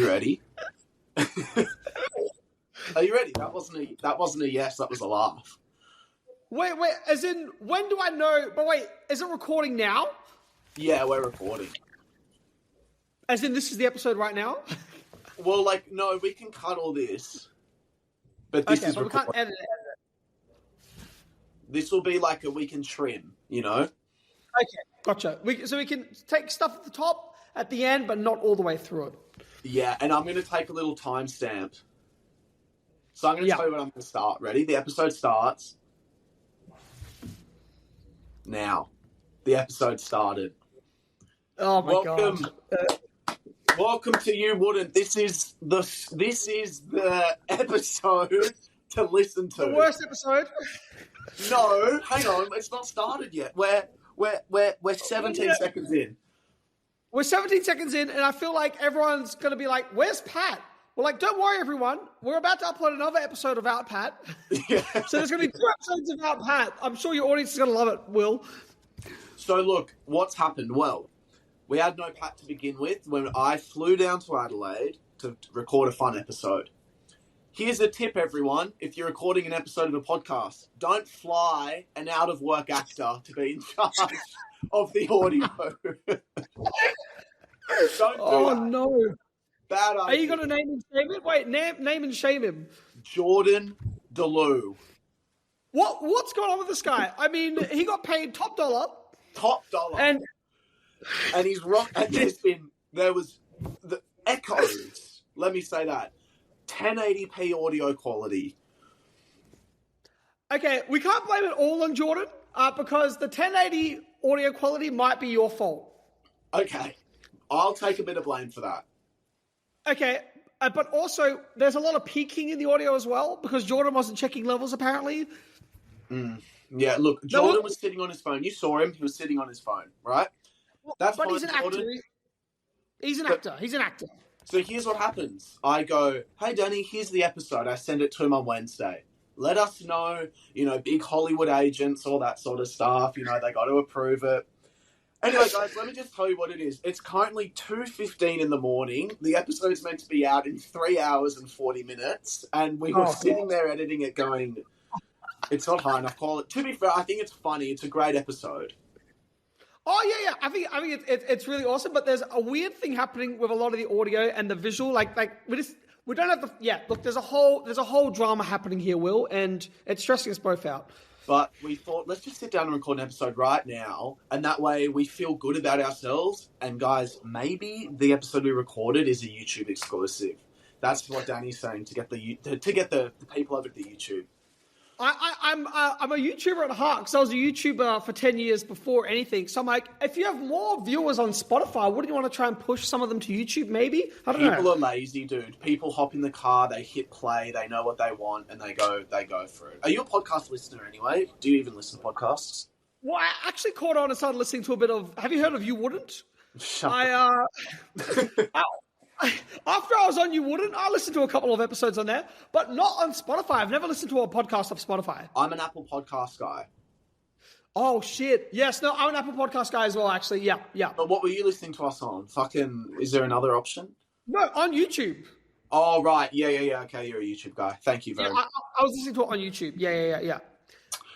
you ready? Are you ready? That wasn't a yes. That was a laugh. Wait. As in, when do I know? But wait, is it recording now? Yeah, we're recording. As in, this is the episode right now? Well, no, we can cut all this. But this is but recording. we can't edit it. This will be we can trim, Okay, gotcha. So we can take stuff at the top, at the end, but not all the way through it. Yeah, and I'm going to take a little timestamp. So I'm going to tell you when I'm going to start. Ready? The episode starts now. The episode started. Oh my god! Welcome to You Wouldn't. This is the episode to listen to. The worst episode. No, hang on. It's not started yet. We're 17 seconds in. We're 17 seconds in, and I feel like everyone's going to be like, "Where's Pat?" We're like, "Don't worry, everyone. We're about to upload another episode of Out Pat." Yeah. So there's going to be 2 episodes of Out Pat. I'm sure your audience is going to love it, Will. So look, what's happened? Well, we had no Pat to begin with when I flew down to Adelaide to record a fun episode. Here's a tip, everyone. If you're recording an episode of a podcast, don't fly an out-of-work actor to be in charge of the audio. Don't do that. No. Bad idea. Are you going to name and shame him? Wait, name and shame him. Jordan DeLue. What's going on with this guy? I mean, he got paid top dollar. Top dollar. And he's rock. And there was the echoes. Let me say that. 1080p audio quality. Okay, we can't blame it all on Jordan because the 1080 audio quality might be your fault. Okay, I'll take a bit of blame for that. Okay, but also there's a lot of peaking in the audio as well because Jordan wasn't checking levels apparently. Yeah, look, Jordan was sitting on his phone. You saw him; he was sitting on his phone, right? That's but fine, he's an Jordan. actor. He's an actor. He's an actor. So here's what happens. I go, "Hey, Danny, here's the episode." I send it to him on Wednesday. Let us know, big Hollywood agents, all that sort of stuff. They got to approve it. Anyway, guys, let me just tell you what it is. It's currently 2:15 in the morning. The episode's meant to be out in 3 hours and 40 minutes. And we were sitting there editing it going, it's not high enough quality. To be fair, I think it's funny. It's a great episode. Oh yeah. I think it's really awesome. But there's a weird thing happening with a lot of the audio and the visual. We don't have the Look, there's a whole drama happening here, Will, and it's stressing us both out. But we thought, let's just sit down and record an episode right now, and that way we feel good about ourselves. And guys, maybe the episode we recorded is a YouTube exclusive. That's what Danny's saying to get the people over to the YouTube. I'm a YouTuber at heart because I was a YouTuber for 10 years before anything. So I'm like, if you have more viewers on Spotify, wouldn't you want to try and push some of them to YouTube maybe? I don't know. People are lazy, dude. People hop in the car, they hit play, they know what they want, and they go for it. Are you a podcast listener anyway? Do you even listen to podcasts? Well, I actually caught on and started listening to a bit of... Have you heard of You Wouldn't? Shut up. After I was on You Wouldn't, I listened to a couple of episodes on there, but not on Spotify. I've never listened to a podcast off Spotify. I'm an Apple Podcast guy. Oh, shit. Yes, no, I'm an Apple Podcast guy as well, actually. Yeah. But what were you listening to us on? Is there another option? No, on YouTube. Oh, right. Yeah. Okay, you're a YouTube guy. Thank you very much. I was listening to it on YouTube. Yeah.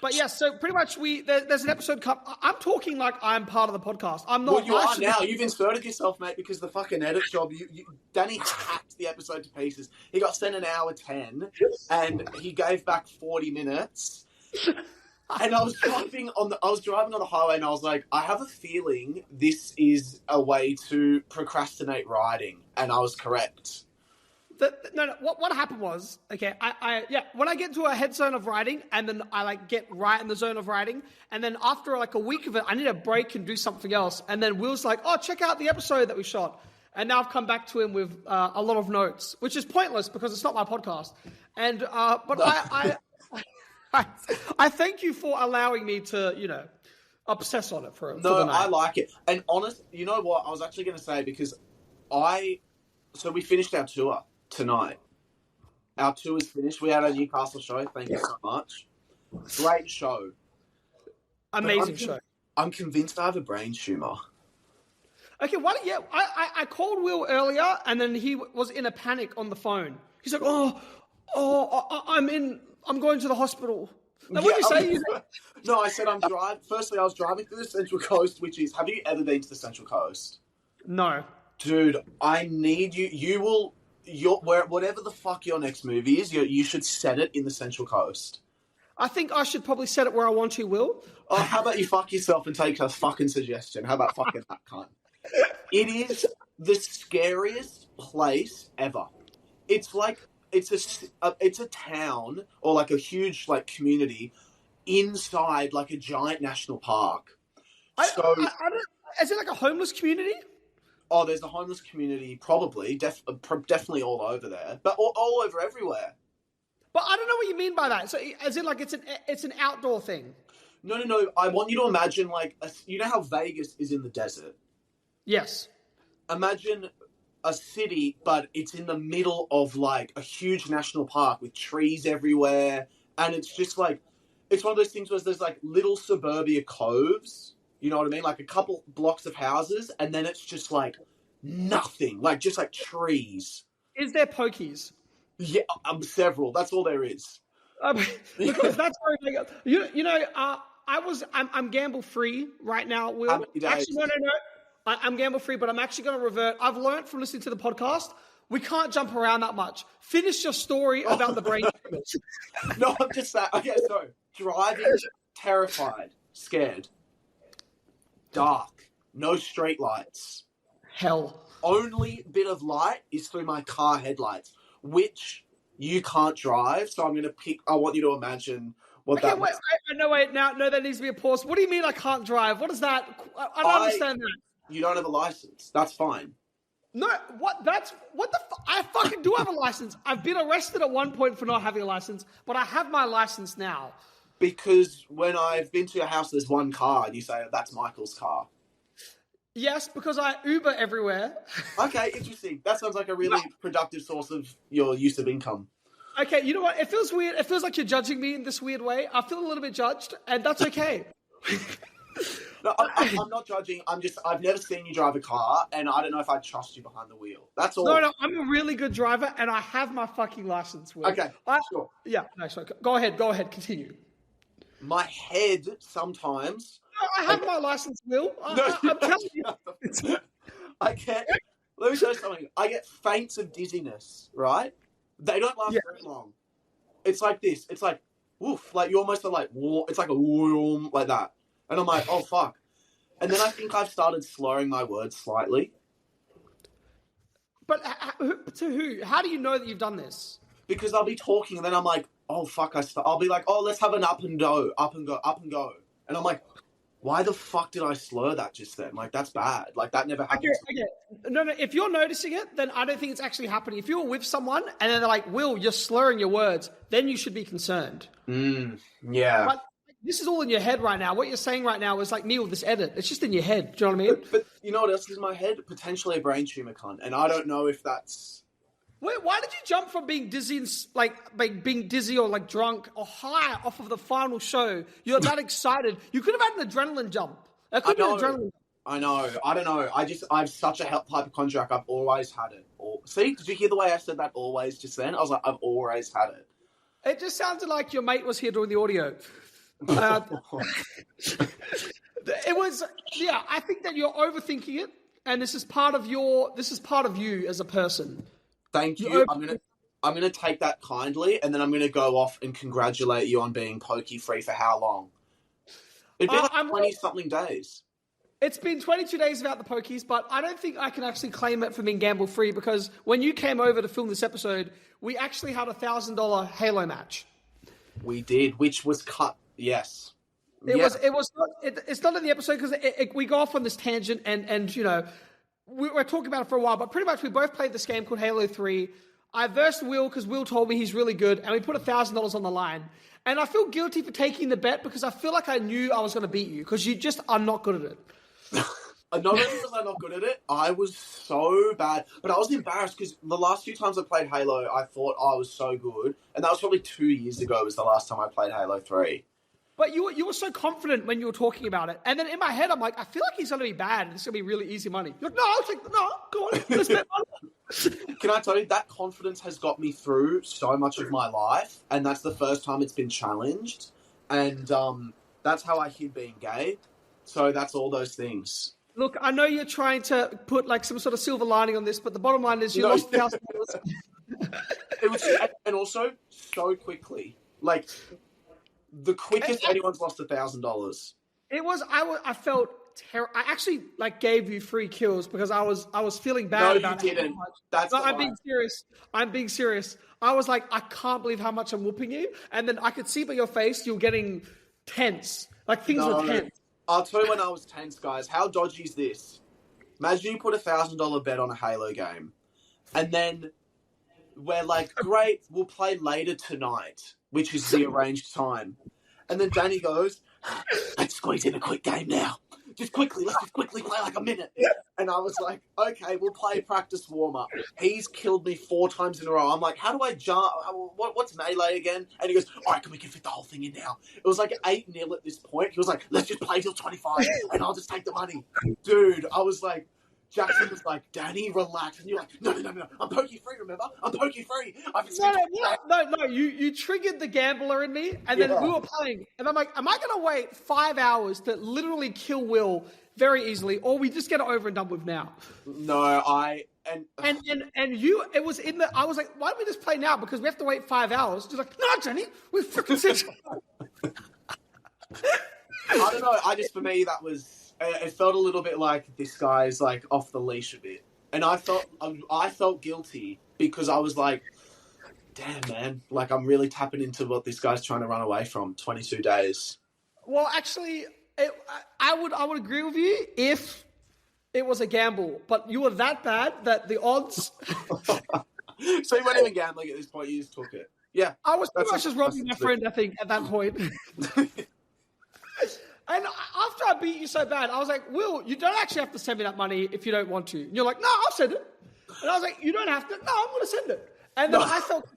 But yeah, so pretty much there's an episode I'm talking like I'm part of the podcast. I'm not. Well, you are now. You've inserted yourself, mate, because the fucking edit job. Danny hacked the episode to pieces. He got sent an hour 10, and he gave back 40 minutes. And I was driving on the highway, and I was like, I have a feeling this is a way to procrastinate writing, and I was correct. No. What happened was, okay, when I get into a head zone of writing, and then I get right in the zone of writing, and then after a week of it, I need a break and do something else. And then Will's like, "Oh, check out the episode that we shot." And now I've come back to him with a lot of notes, which is pointless because it's not my podcast. And but I thank you for allowing me to obsess on it for the night. I like it. And honest, you know what? I was actually going to say because so we finished our tour tonight. Our tour is finished. We had a Newcastle show. Thank you so much. Great show. Amazing show. I'm convinced I have a brain tumor. Okay, why don't I called Will earlier, and then he was in a panic on the phone. He's like, I'm going to the hospital. Now, what Yeah, do you say? no, I said I'm driving. Firstly, I was driving through the Central Coast, which is. Have you ever been to the Central Coast? No. Dude, I need you. You will. Whatever the fuck your next movie is, you should set it in the Central Coast. I think I should probably set it where I want to, Will. Oh, how about you fuck yourself and take a fucking suggestion? How about fucking that cunt? It is the scariest place ever. It's like it's a town or like a huge like community inside like a giant national park. I So, don't. Is it like a homeless community? there's a homeless community, probably, definitely all over there, but all over everywhere. But I don't know what you mean by that. So, as in, like, it's an outdoor thing. No. I want you to imagine like you know how Vegas is in the desert. Yes. Imagine a city, but it's in the middle of like a huge national park with trees everywhere, and it's just like it's one of those things where there's like little suburbia coves. You know what I mean? Like a couple blocks of houses, and then it's just like nothing, like just like trees. Is there pokies? Yeah, several. That's all there is. Because that's where I'm gamble free right now, Will. How many days? Actually, no. I'm gamble free, but I'm actually going to revert. I've learned from listening to the podcast, we can't jump around that much. Finish your story about the brain tumors. No, I'm just saying. Okay, so driving, terrified, scared, dark, no street lights. Hell. Only bit of light is through my car headlights, which you can't drive. So I'm going to pick. I want you to imagine what that. Wait. Wait. Now, no, there needs to be a pause. What do you mean I can't drive? What is that? I don't understand that. You don't have a license. That's fine. No, what the I fucking do have a license. I've been arrested at one point for not having a license, but I have my license now. Because when I've been to your house, there's one car, and you say, that's Michael's car. Yes, because I Uber everywhere. Okay, interesting. That sounds like a really productive source of your use of income. Okay, you know what? It feels weird. It feels like you're judging me in this weird way. I feel a little bit judged, and that's okay. No, I'm not judging. I've never seen you drive a car, and I don't know if I trust you behind the wheel. That's all. No, I'm a really good driver, and I have my fucking license. Will. Okay, sure. Yeah, no, sorry. Go ahead, continue. My head sometimes... No, I have my license, Will. I'm telling you. Let me tell you something. I get feints of dizziness, right? They don't last very long. It's like this. It's like, woof. Like, you almost are like, it's like a whoom, like that. And I'm like, oh, fuck. And then I think I've started slurring my words slightly. But to who? How do you know that you've done this? Because I'll be talking, and then I'm like, oh, fuck. I'll be like, oh, let's have an up and go. And I'm like, why the fuck did I slur that just then? Like, that's bad. Like, that never happened. Okay. No. If you're noticing it, then I don't think it's actually happening. If you're with someone, and then they're like, Will, you're slurring your words, then you should be concerned. Yeah. But this is all in your head right now. What you're saying right now is like me with this edit. It's just in your head. Do you know what I mean? But you know what else is in my head? Potentially a brain tumor, cunt. And I don't know if that's... Wait, why did you jump from being dizzy and like being dizzy or like drunk or high off of the final show? You're that excited. You could have had an adrenaline jump. That could have been an adrenaline jump. I know. I don't know. I've such a hypochondriac. I've always had it. See, did you hear the way I said that always just then? I was like, I've always had it. It just sounded like your mate was here doing the audio. It was, I think that you're overthinking it, and this is part of you as a person. Thank you. I'm gonna take that kindly, and then I'm gonna go off and congratulate you on being pokey free for how long? It'd been like 20-something days. It's been 22 days without the pokies, but I don't think I can actually claim it for being gamble free because when you came over to film this episode, we actually had $1,000 Halo match. We did, which was cut. Yes. It's not in the episode because we go off on this tangent and you know, we're talking about it for a while, but pretty much we both played this game called Halo 3. I versed Will because Will told me he's really good, and we put $1,000 on the line. And I feel guilty for taking the bet because I feel like I knew I was going to beat you because you just are not good at it. Not only was I not good at it, I was so bad. But I was embarrassed because the last few times I played Halo, I thought I was so good. And that was probably 2 years ago was the last time I played Halo 3. But you were so confident when you were talking about it. And then in my head, I'm like, I feel like he's going to be bad and it's going to be really easy money. You're like, no, I'll take, no, go on, let's bet money. Can I tell you, that confidence has got me through so much of my life, and that's the first time it's been challenged. And that's how I hid being gay. So that's all those things. Look, I know you're trying to put like some sort of silver lining on this, but the bottom line is you lost $1,000. It was, and also so quickly, like the quickest anyone's lost $1,000. It was. I felt terrible. I actually like gave you 3 kills because I was feeling bad about it. No, you didn't. That's no, I'm being serious. I'm being serious. I was like, I can't believe how much I'm whooping you, and then I could see by your face you're getting tense. Like things were tense. I'll tell you when I was tense, guys. How dodgy is this? Imagine you put $1,000 bet on a Halo game, and then we're like, great, we'll play later tonight, which is the arranged time. And then Danny goes, let's squeeze in a quick game now. Let's just quickly play like a minute. And I was like, okay, we'll play practice warm-up. He's killed me 4 times in a row. I'm like, how do I jump? What's melee again? And he goes, all right, we can fit the whole thing in now. It was like 8-0 at this point. He was like, let's just play till 25 and I'll just take the money. Dude, I was like, Jackson was like, Danny, relax. And you're like, no. I'm pokey-free, remember? I'm pokey-free. No. You triggered the gambler in me, and then we were playing. And I'm like, am I going to wait 5 hours to literally kill Will very easily, or we just get it over and done with now? No, And you, it was in the, I was like, why don't we just play now? Because we have to wait 5 hours. She's like, no, Jenny, we freaking said. I don't know. For me, that was, it felt a little bit like this guy's like off the leash a bit. And I felt guilty because I was like, damn, man, like I'm really tapping into what this guy's trying to run away from. 22 days. Well, actually, I would agree with you if it was a gamble, but you were that bad that the odds. So you weren't even gambling at this point. You just took it. Yeah. I was pretty much just robbing my friend, I think, at that point. And after I beat you so bad, I was like, Will, you don't actually have to send me that money if you don't want to. And you're like, no, I'll send it. And I was like, you don't have to. No, I'm going to send it. And then I felt,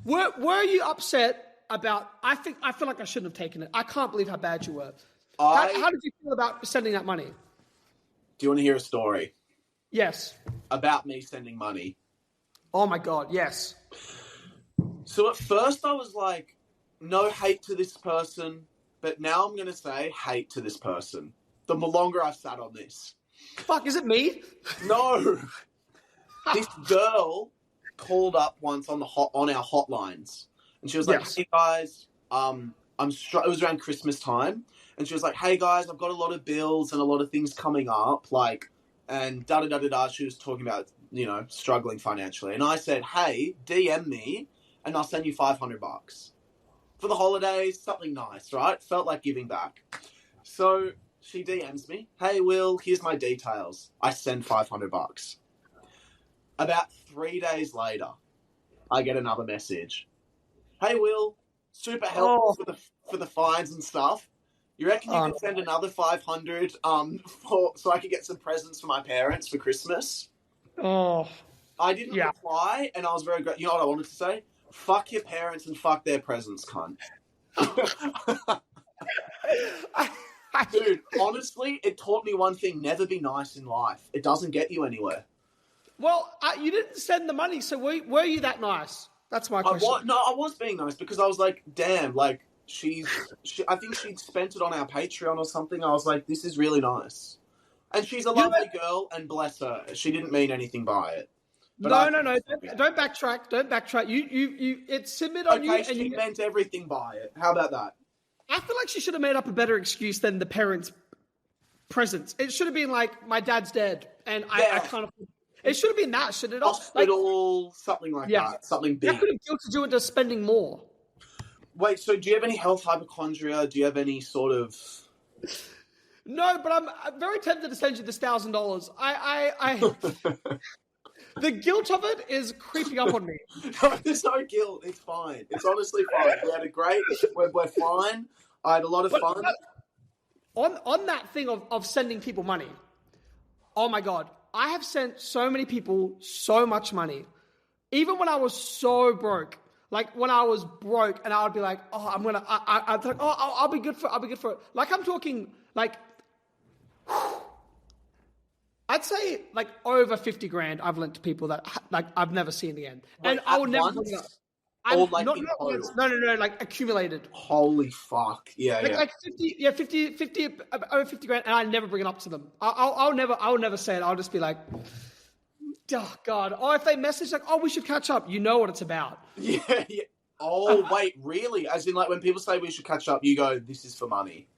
were you upset about, I feel like I shouldn't have taken it. I can't believe how bad you were. How did you feel about sending that money? Do you want to hear a story? Yes. About me sending money? Oh my God, yes. So at first I was like, no hate to this person. But now I'm going to say hate to this person. The longer I've sat on this. Fuck, is it me? No. This girl called up once on our hotlines. And she was like, hey guys, it was around Christmas time. And she was like, hey guys, I've got a lot of bills and a lot of things coming up. Like, and da-da-da-da-da. She was talking about, struggling financially. And I said, hey, DM me and I'll send you $500. For the holidays, something nice, right? Felt like giving back. So she DMs me, hey Will, here's my details. I send $500. About 3 days later, I get another message. Hey Will, super helpful for the fines and stuff. You reckon you can send another $500 so I could get some presents for my parents for Christmas? I didn't reply, and I was very grateful. You know what I wanted to say? Fuck your parents and fuck their presents, cunt. Dude, honestly, it taught me one thing. Never be nice in life. It doesn't get you anywhere. Well, you didn't send the money, so were you that nice? That's my question. I was being nice because I was like, damn, like, I think she'd spent it on our Patreon or something. I was like, this is really nice. And she's a lovely girl, and bless her. She didn't mean anything by it. But no. Don't backtrack. Don't backtrack. It's submit on you. Okay, she meant everything by it. How about that? I feel like she should have made up a better excuse than the parents' presents. It should have been like, my dad's dead, and I can't afford. It should have been that, should it? Hospital, something like that. Something big. That could have guilted you into spending more. Wait, so do you have any health hypochondria? Do you have any sort of... No, but I'm very tempted to send you this $1,000. The guilt of it is creeping up on me. No, there's no guilt. It's fine. It's honestly fine. We had a great... We're fine. I had a lot of fun. On that thing of sending people money, oh my God, I have sent so many people so much money. Even when I was so broke, Like when I was broke, and I would be like, oh, I'd think, oh, I'll be good for it. Like I'm talking like, I'd say like over 50 grand I've lent to people that like I've never seen again. Wait, And I will never once? bring it up. Or like not in once, total? no, like accumulated. Holy fuck. Yeah, Like, yeah. like 50, over 50 grand, and I never bring it up to them. I'll never say it. I'll just be like, oh God. Or if they message like, oh, we should catch up, you know what it's about. Yeah, yeah. Oh, wait, really? As in, like, when people say we should catch up, you go, this is for money.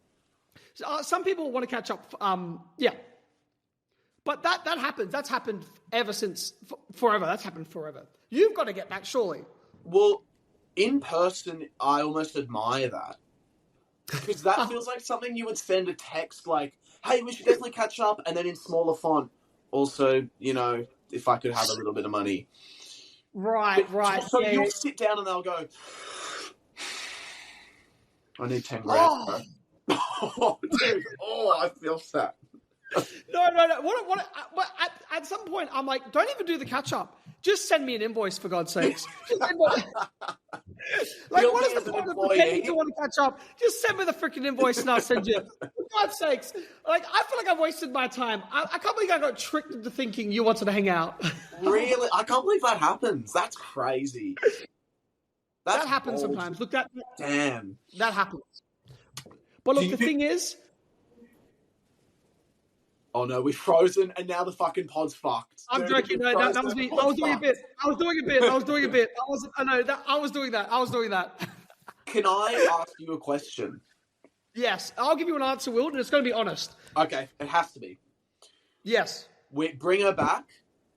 So, some people want to catch up. Yeah. But that happens. That's happened ever since, forever. That's happened forever. You've got to get back, surely. Well, in person, I almost admire that. Because that feels like something you would send a text like, hey, we should definitely catch up, and then in smaller font, also, you know, if I could have a little bit of money. Right. So yeah, you'll yeah. sit down and they'll go, I need 10 grand. Bro. Oh, dude. Oh, I feel sad. No. At some point, I'm like, don't even do the catch up. Just send me an invoice, for God's sakes. Like, what is the point of pretending to want to catch up? Just send me the freaking invoice and I'll send you. For God's sakes. Like, I feel like I've wasted my time. I can't believe I got tricked into thinking you wanted to hang out. Really? I can't believe that happens. That's crazy. That happens sometimes. Look, Damn. That happens. But look, the thing is... Oh no, we've frozen, and now the fucking pod's fucked. I'm joking. No, that was me. I was doing a bit. I was doing that. Can I ask you a question? Yes, I'll give you an answer, Will, and it's going to be honest. Okay, it has to be. Yes. We bring her back,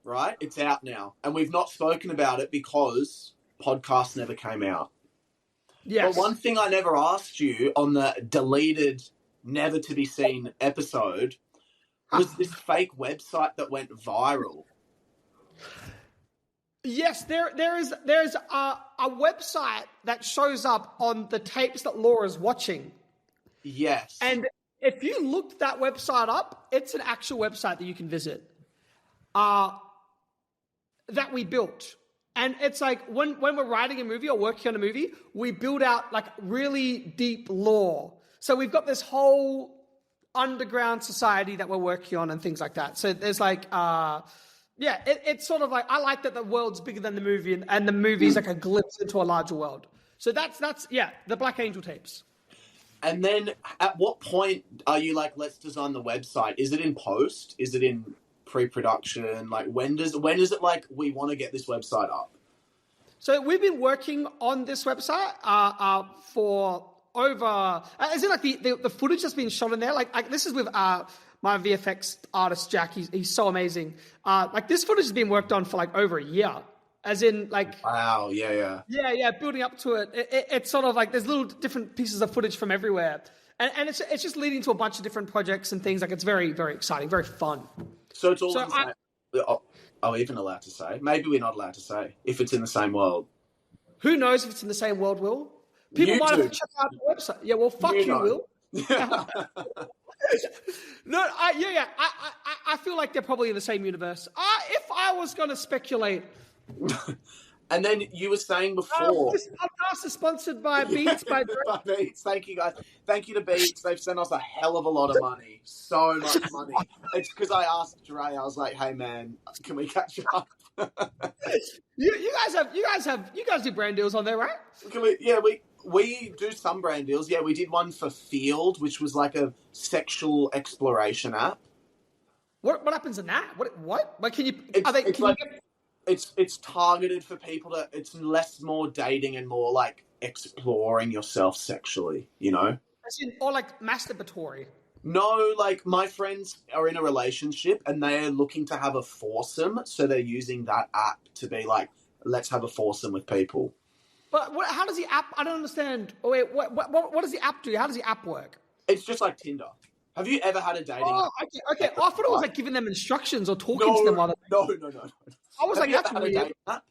right? It's out now, and we've not spoken about it because podcast never came out. Yes. But one thing I never asked you on the deleted, never to be seen episode was this fake website that went viral. Yes, there's a website that shows up on the tapes that Laura's watching. Yes. And if you looked that website up, it's an actual website that you can visit. That we built. And it's like when we're writing a movie or working on a movie, we build out like really deep lore. So we've got this whole underground society that we're working on and things like that. So there's like, it's sort of like, I like that the world's bigger than the movie and the movie's like a glimpse into a larger world. So that's the Black Angel tapes. And then at what point are you like, let's design the website? Is it in post? Is it in pre-production? Like when is it like, we want to get this website up? So we've been working on this website for over, as in like the footage that's been shot in there, like this is with my VFX artist Jack. He's so amazing. Like this footage has been worked on for like over a year. As in like, wow, yeah, building up to it. It's sort of like there's little different pieces of footage from everywhere, and it's just leading to a bunch of different projects and things. Like it's very, very exciting, very fun. So it's all. Are we even allowed to say? Maybe we're not allowed to say if it's in the same world. Who knows if it's in the same world, Will? People might have to check out the website. Yeah, well, fuck you, Will. No, I feel like they're probably in the same universe. If I was going to speculate. And then you were saying before... this podcast is sponsored by Beats. By Beats. Thank you, guys. Thank you to Beats. They've sent us a hell of a lot of money. So much money. It's because I asked Dre, I was like, hey, man, can we catch up? You guys do brand deals on there, right? We do some brand deals. Yeah, we did one for Field, which was like a sexual exploration app. What happens in that? What? Like, can you? It's targeted for people to. It's more dating and more like exploring yourself sexually. You know, or like masturbatory. No, like my friends are in a relationship and they're looking to have a foursome, so they're using that app to be like, let's have a foursome with people. But how does the app? I don't understand. Oh, wait, what does the app do? How does the app work? It's just like Tinder. Have you ever had a dating app? Okay. I thought it was like giving them instructions or talking to them. No. I was like, that's weird. A dating app?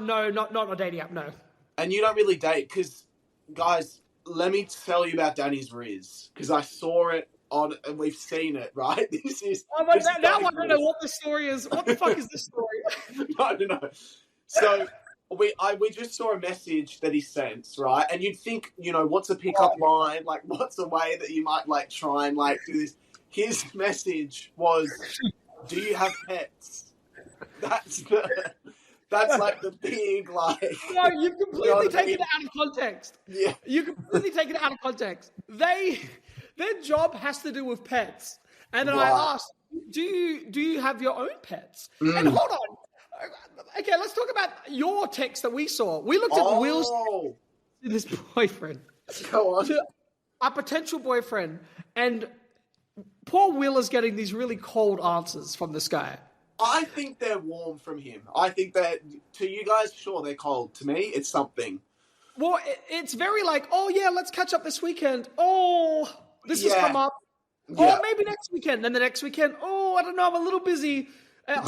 No, not a dating app, no. And you don't really date because, guys, let me tell you about Danny's Riz because I saw it on and we've seen it, right? This is... now I don't know what the story is. What the fuck is this story? No. So we just saw a message that he sent, right? And you'd think, what's a pickup line? Like, what's a way that you might like try and like do this? His message was, "Do you have pets?" That's like the big like. No, you've completely taken it out of context. Yeah, you completely taken it out of context. Their job has to do with pets, and then Right. I asked, "Do you have your own pets?" And hold on. Okay, let's talk about your text that we saw. We looked at Will's to this boyfriend. Go on. To a potential boyfriend. And poor Will is getting these really cold answers from this guy. I think they're warm from him. I think that, to you guys, sure, they're cold. To me, it's something. Well, it's very like, oh, yeah, let's catch up this weekend. Oh, this has come up. Yeah. Oh, maybe next weekend. Then the next weekend, oh, I don't know, I'm a little busy.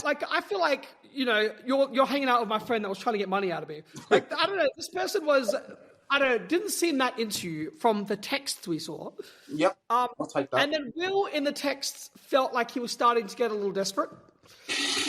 Like, I feel like, you're hanging out with my friend that was trying to get money out of me. Like, I don't know, this person was, didn't seem that into you from the texts we saw. Yep, I'll take that. And then Will in the texts felt like he was starting to get a little desperate.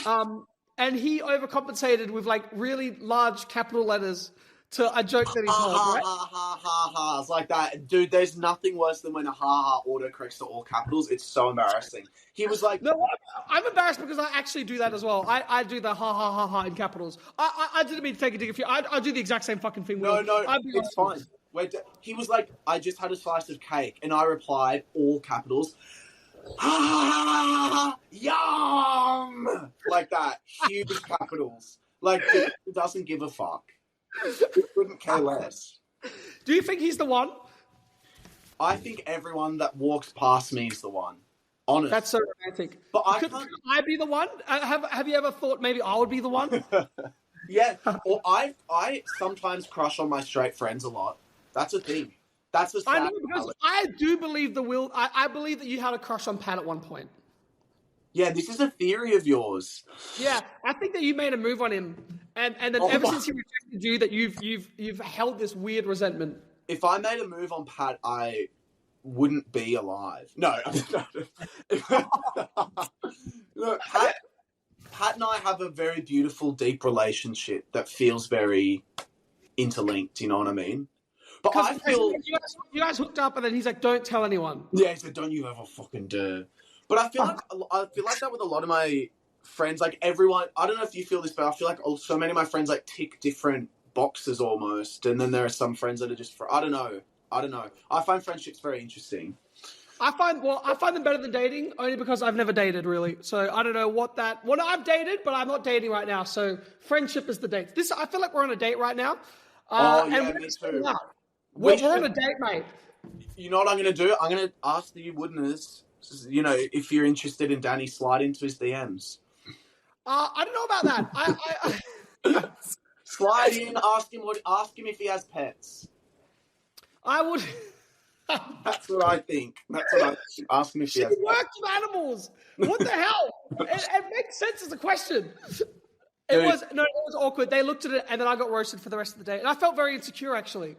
And he overcompensated with like really large capital letters to a joke that he told, right? Ha. It's like that. Dude, there's nothing worse than when a autocorrects to all capitals. It's so embarrassing. He was like... No, I'm embarrassed because I actually do that as well. I do the ha in capitals. I didn't mean to take a dig at you. I do the exact same fucking thing. No, it's fine. He was like, I just had a slice of cake. And I replied, all capitals, yum! Like that. Huge capitals. Like, it doesn't give a fuck. It couldn't care less. Do you think he's the one? I think everyone that walks past me is the one. Honest. That's so romantic. But Could I be the one? Have you ever thought maybe I would be the one? Yeah. Or I sometimes crush on my straight friends a lot. That's a thing. That's a sad I know, because I do believe I believe that you had a crush on Pat at one point. Yeah, this is a theory of yours. Yeah, I think that you made a move on him, and then ever since he rejected you, that you've held this weird resentment. If I made a move on Pat, I wouldn't be alive. No. Look, Pat and I have a very beautiful, deep relationship that feels very interlinked. You know what I mean? But I feel you guys hooked up, and then he's like, "Don't tell anyone." Yeah, he said, "Don't you ever fucking dare." But I feel like that with a lot of my friends. Like everyone, I don't know if you feel this, but I feel like so many of my friends like tick different boxes almost, and then there are some friends that are just I don't know. I find friendships very interesting. I find them better than dating only because I've never dated really. So I don't know what I've dated, but I'm not dating right now. So friendship is the date. I feel like we're on a date right now. And me too. We're on a date, mate. You know what I'm going to do? I'm going to ask the Woodners, if you're interested in Danny, slide into his DMs. I don't know about that. Slide in, ask him if he has pets. I would. That's what I think. Ask him if he has pets. She works with animals. What the hell? It makes sense as a question. It was awkward. They looked at it, and then I got roasted for the rest of the day, and I felt very insecure actually.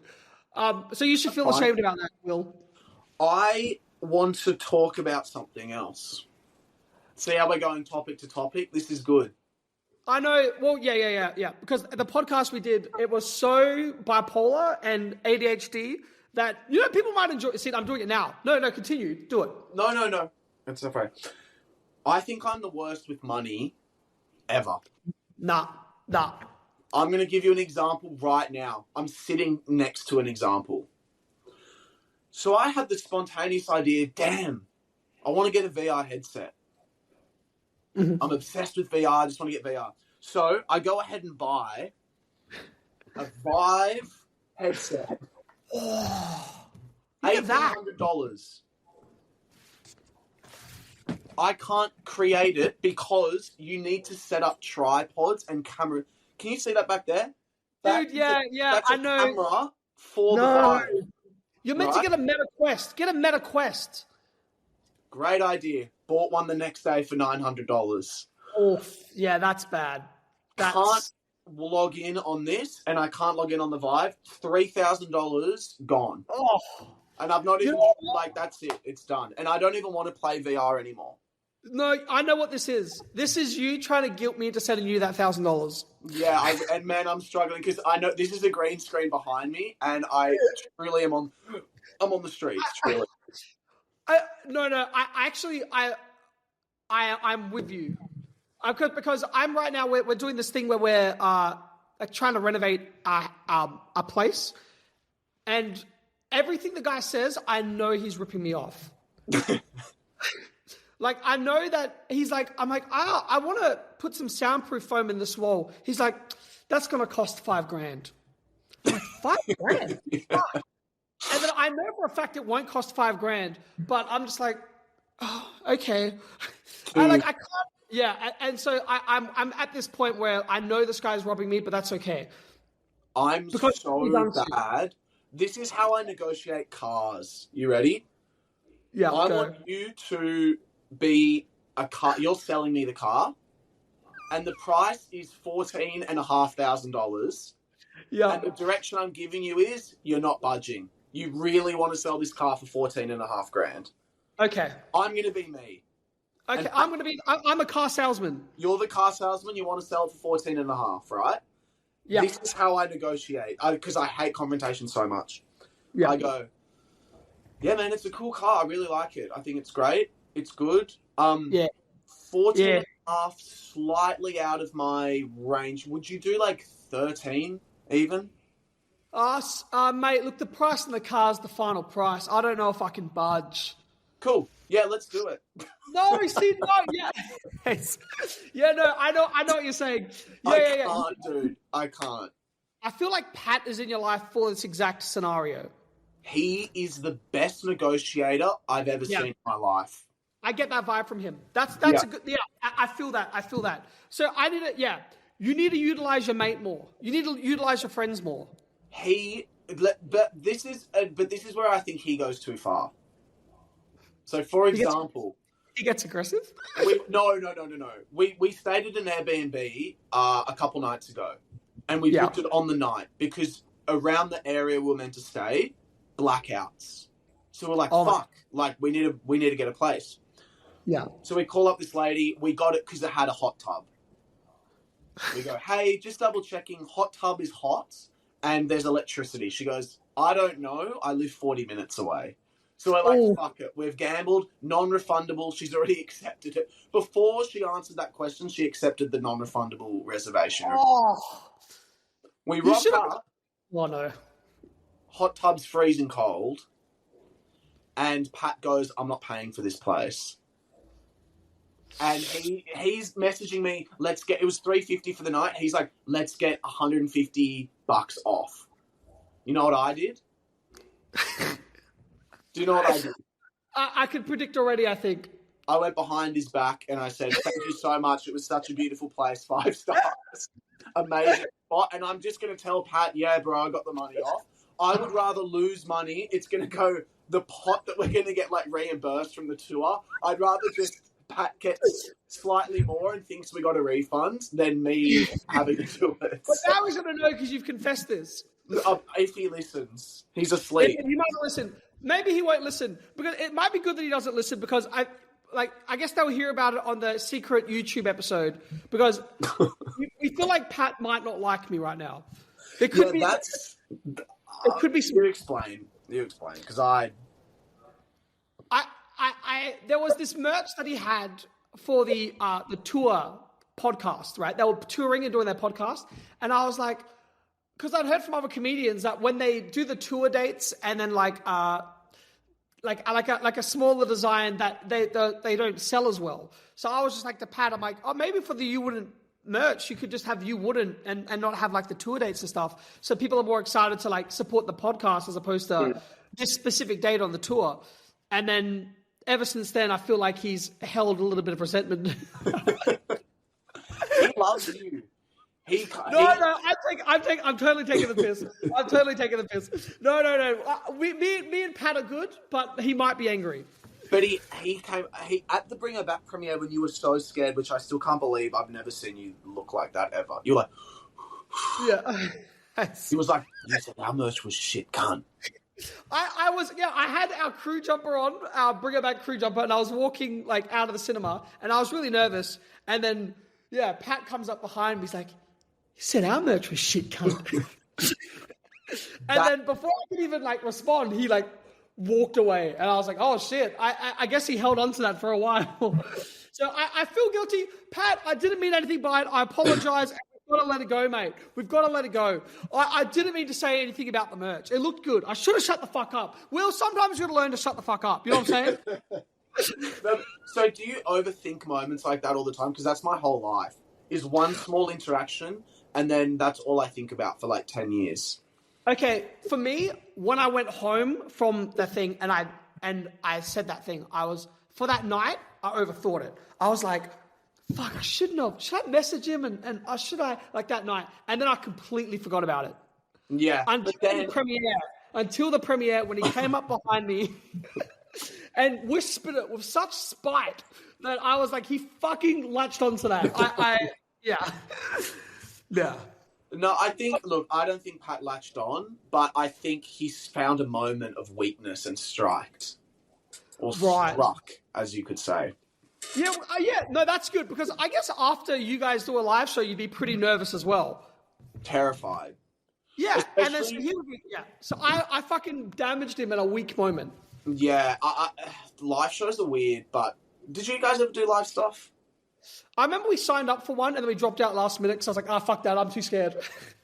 So you should feel ashamed about that, Will. I want to talk about something else. See how we're going topic to topic? This is good. I know. Well, yeah. Because the podcast we did, it was so bipolar and ADHD that, people might enjoy it. See, I'm doing it now. No, continue. Do it. No. It's okay. I think I'm the worst with money ever. Nah. I'm going to give you an example right now. I'm sitting next to an example. So I had the spontaneous idea, damn, I want to get a VR headset. Mm-hmm. I'm obsessed with VR. I just want to get VR. So I go ahead and buy a Vive headset. $1,800. I can't create it because you need to set up tripods and camera. Can you see that back there? Dude, yeah, that's I know. Camera for the Vive. You're meant to get a Meta Quest. Get a Meta Quest. Great idea. Bought one the next day for $900. Oh, yeah, that's bad. Can't log in on this, and I can't log in on the Vive. $3,000 gone. Oh. And I've not even, that's it. It's done. And I don't even want to play VR anymore. No, I know what this is. This is you trying to guilt me into sending you that $1,000. Yeah, and man, I'm struggling because I know this is a green screen behind me, and I truly am I'm on the streets, truly. I'm with you. Because I'm right now, we're doing this thing where we're like trying to renovate a place, and everything the guy says, I know he's ripping me off. Like, I know that he's like, I'm like, I want to put some soundproof foam in this wall. He's like, that's going to cost $5,000. I'm like, $5,000? Fuck. And then I know for a fact it won't cost $5,000, but I'm just like, oh, okay. I can't. Yeah, and so I'm at this point where I know this guy's robbing me, but that's okay. I'm so bad. This is how I negotiate cars. You ready? Yeah. I want you to be a car. You're selling me the car, and the price is $14,500. Yeah. And the direction I'm giving you is you're not budging. You really want to sell this car for $14,500. Okay. I'm going to be me. Okay, I'm a car salesman. You're the car salesman. You want to sell it for $14,500, right? Yeah. This is how I negotiate because I hate confrontation so much. Yeah. I go, yeah, man, it's a cool car. I really like it. I think it's great. It's good. 14.5, slightly out of my range. Would you do like 13 even? Mate, look, the price in the car is the final price. I don't know if I can budge. Cool. Yeah, let's do it. No, see, no, yeah. Yeah, no, I know what you're saying. I can't, dude. I can't. I feel like Pat is in your life for this exact scenario. He is the best negotiator I've ever seen in my life. I get that vibe from him. That's a good, I feel that. So you need to utilize your mate more. You need to utilize your friends more. But this is where I think he goes too far. So, for example, he gets aggressive. No. We stayed at an Airbnb a couple nights ago, and we booked it on the night because around the area we were meant to stay, blackouts. So we're like, fuck, like we need to get a place. Yeah. So we call up this lady. We got it because it had a hot tub. We go, hey, just double checking, hot tub is hot and there's electricity. She goes, I don't know. I live 40 minutes away. So we're like, fuck it. We've gambled. Non-refundable. She's already accepted it. Before she answered that question, she accepted the non-refundable reservation. We rock up. Oh, no. Hot tub's freezing cold. And Pat goes, I'm not paying for this place. And he's messaging me, it was $350 for the night. He's like, let's get $150 off. You know what I did? Do you know what I did? I could predict already, I think. I went behind his back and I said, thank you so much. It was such a beautiful place. 5 stars. Amazing spot. And I'm just going to tell Pat, yeah, bro, I got the money off. I would rather lose money. It's going to go the pot that we're going to get like reimbursed from the tour. I'd rather just Pat gets slightly more and thinks we got a refund than me having to do it. But now he's going to know because you've confessed this. If he listens, he's asleep. He might not listen. Maybe he won't listen because it might be good that he doesn't listen because I guess they'll hear about it on the secret YouTube episode because we feel like Pat might not like me right now. There could be. It could be. You explain because there was this merch that he had for the tour podcast, right? They were touring and doing their podcast, and I was like, because I'd heard from other comedians that when they do the tour dates and then like a smaller design that they don't sell as well. So I was just like to Pat, I'm like, oh, maybe for the You Wouldn't merch, you could just have You Wouldn't and not have like the tour dates and stuff. So people are more excited to like support the podcast as opposed to this specific date on the tour. And then ever since then, I feel like he's held a little bit of resentment. He loves you. I'm totally taking the piss. I'm totally taking the piss. No. Me and Pat are good, but he might be angry. But he came at the Bring Her Back premiere when you were so scared, which I still can't believe. I've never seen you look like that ever. You were like, yeah. He was like, you said our merch was shit, cunt. I had our crew jumper on, our Bring It Back crew jumper, and I was walking like out of the cinema, and I was really nervous. And then, Pat comes up behind me. He's like, "You said our merch was shit, cunt." And then before I could even like respond, he like walked away, and I was like, "Oh shit!" I guess he held on to that for a while. So I feel guilty, Pat. I didn't mean anything by it. I apologize. We've got to let it go, mate. We've got to let it go. I didn't mean to say anything about the merch. It looked good. I should have shut the fuck up. Will, sometimes you got to learn to shut the fuck up. You know what I'm saying? So do you overthink moments like that all the time? Because that's my whole life. Is one small interaction, and then that's all I think about for like 10 years. Okay, for me, when I went home from the thing and I said that thing, for that night, I overthought it. I was like, fuck, I shouldn't have. Should I message him and should I, like that night? And then I completely forgot about it. Yeah. Until the premiere, when he came up behind me and whispered it with such spite that I was like, he fucking latched onto that. Yeah. No, I don't think Pat latched on, but I think he's found a moment of weakness and striked. Or struck, as you could say. Yeah, no, that's good, because I guess after you guys do a live show, you'd be pretty nervous as well. Terrified. Yeah, so I fucking damaged him at a weak moment. Yeah, live shows are weird, but did you guys ever do live stuff? I remember we signed up for one and then we dropped out last minute because I was like, fuck that, I'm too scared.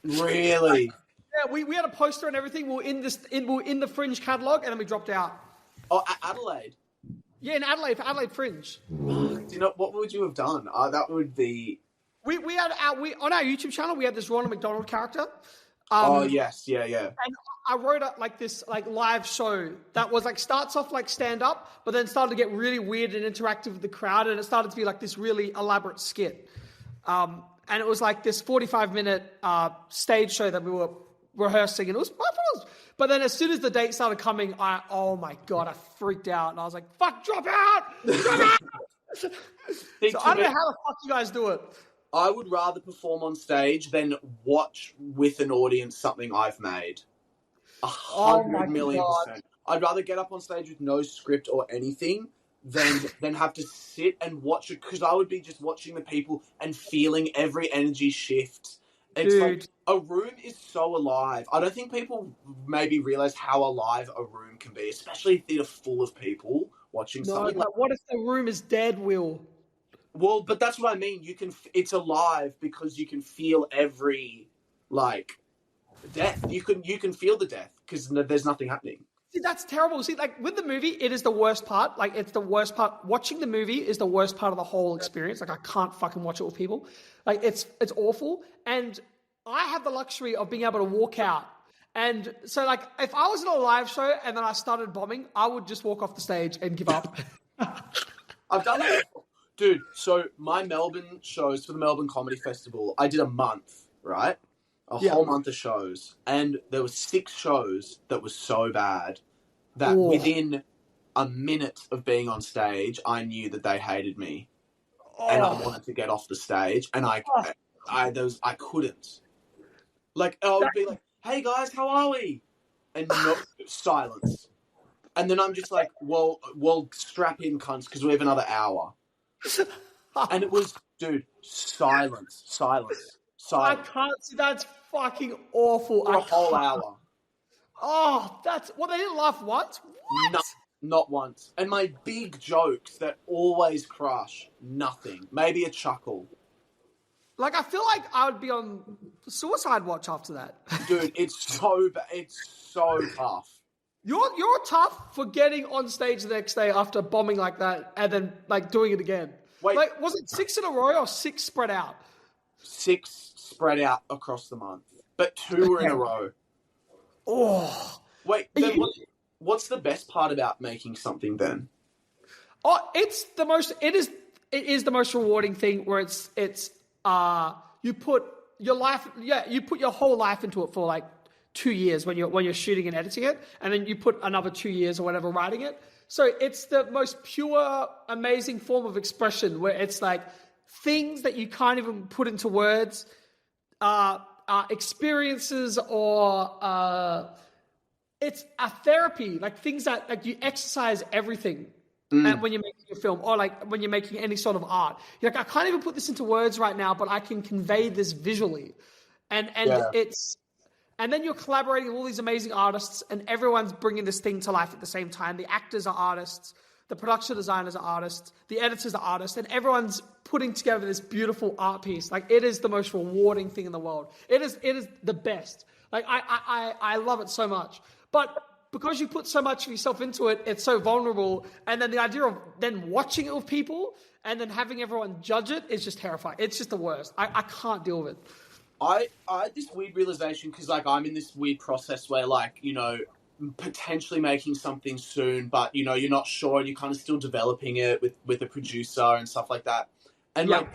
Really? Yeah, we had a poster and everything. We were in the Fringe catalogue and then we dropped out. Oh, Adelaide? Yeah, in Adelaide, for Adelaide Fringe. Do you know, what would you have done? That would be... We had on our YouTube channel, we had this Ronald McDonald character. Yes, yeah. And I wrote up like this like live show that was like starts off like stand up, but then started to get really weird and interactive with the crowd, and it started to be like this really elaborate skit. And it was like this 45-minute stage show that we were rehearsing, and it was fun. But then as soon as the date started coming, oh my God, I freaked out, and I was like, fuck, drop out! So I don't know how the fuck you guys do it. I would rather perform on stage than watch with an audience something I've made. 100,000,000%. I'd rather get up on stage with no script or anything than have to sit and watch it, because I would be just watching the people and feeling every energy shift. It's like a room is so alive. I don't think people maybe realize how alive a room can be, especially a theater full of people watching something. But what if the room is dead, Will? Well, but that's what I mean. It's alive because you can feel every death. You can feel the death because there's nothing happening. See, that's terrible. See, like with the movie, it is the worst part. Like it's the worst part. Watching the movie is the worst part of the whole experience. Like I can't fucking watch it with people. Like it's awful. And I have the luxury of being able to walk out. And so like if I was in a live show and then I started bombing, I would just walk off the stage and give up. I've done that before. Dude, so my Melbourne shows for the Melbourne Comedy Festival, I did a month, right? A whole month of shows. And there were 6 shows that were so bad that within a minute of being on stage, I knew that they hated me. And I wanted to get off the stage. And I couldn't. Like, I would be like, hey guys, how are we? And no, silence. And then I'm just like, well, strap in, cunts, because we have another hour. And it was, dude, silence. I can't see. That's fucking awful. For a whole hour. Oh, they didn't laugh once? What? No, not once. And my big jokes that always crush, nothing. Maybe a chuckle. Like, I feel like I would be on suicide watch after that. Dude, it's so bad. It's so tough. You're tough for getting on stage the next day after bombing like that and then like doing it again. Wait, like was it 6 in a row or 6 spread out? 6 spread out across the month, but 2 were in a row. Oh, wait. Then what's the best part about making something then? Oh, it is the most rewarding thing where it's you put your whole life into it for like 2 years when you're shooting and editing it, and then you put another 2 years or whatever writing it. So it's the most pure, amazing form of expression where it's like things that you can't even put into words, experiences or it's a therapy, like things that like you exercise everything. And when you're making a film or like when you're making any sort of art, you're like, I can't even put this into words right now, but I can convey this visually. And and then you're collaborating with all these amazing artists and everyone's bringing this thing to life at the same time. The actors are artists, the production designers are artists, the editors are artists, and everyone's putting together this beautiful art piece. Like it is the most rewarding thing in the world. It is the best. Like I love it so much. But because you put so much of yourself into it, it's so vulnerable. And then the idea of then watching it with people and then having everyone judge it is just terrifying. It's just the worst. I can't deal with it. I had this weird realization because, like, I'm in this weird process where, like, you know, potentially making something soon, but, you know, you're not sure and you're kind of still developing it with a producer and stuff like that. And, like,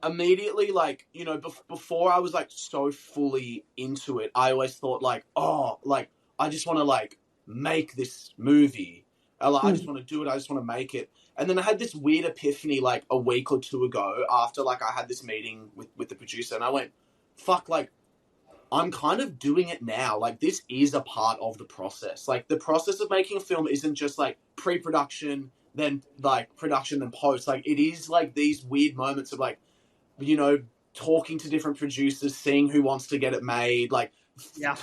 immediately, like, you know, before I was, like, so fully into it, I always thought, like, oh, like, I just want to, like, make this movie. Like, I just want to do it. I just want to make it. And then I had this weird epiphany, like, a week or two ago after, like, I had this meeting with the producer and I went, fuck, like, I'm kind of doing it now. Like, this is a part of the process. Like, the process of making a film isn't just, like, pre-production, then, like, production, then post. Like, it is, like, these weird moments of, like, you know, talking to different producers, seeing who wants to get it made, like,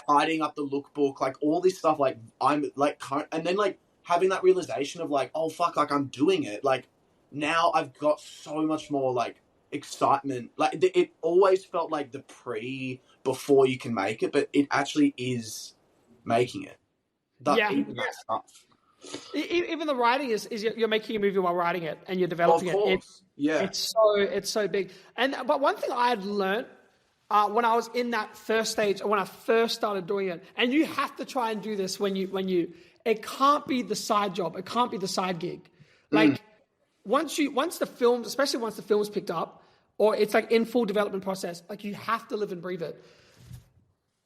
tidying up the lookbook, like, all this stuff, like, I'm, like, and then, like, having that realization of, like, oh, fuck, like, I'm doing it. Like, now I've got so much more, like, excitement. Like, it always felt like the before you can make it, but it actually is making it. Even that stuff. Even the writing is you're making a movie while writing it and you're developing it. It's so big. But one thing I had learned when I was in that first stage, when I first started doing it, and you have to try and do this when you it can't be the side job, it can't be the side gig. Like once the film, especially once the film is picked up, or it's like in full development process, like you have to live and breathe it.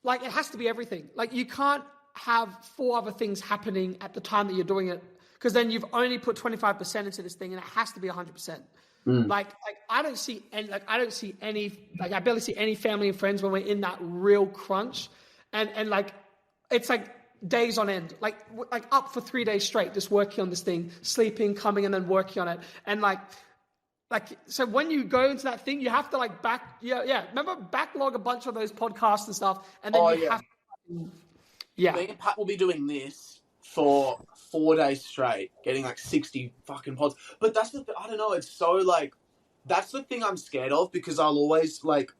Like it has to be everything. Like you can't have 4 other things happening at the time that you're doing it, because then you've only put 25% into this thing and it has to be 100%. Like I don't see any, I barely see any family and friends when we're in that real crunch, and like it's like days on end, like up for 3 days straight, just working on this thing, sleeping, coming, and then working on it. And like so when you go into that thing, you have to like remember backlog a bunch of those podcasts and stuff, and then have to, me and Pat will be doing this for 4 days straight, getting like 60 fucking pods. But that's I don't know, it's so like, that's the thing I'm scared of, because I'll always like,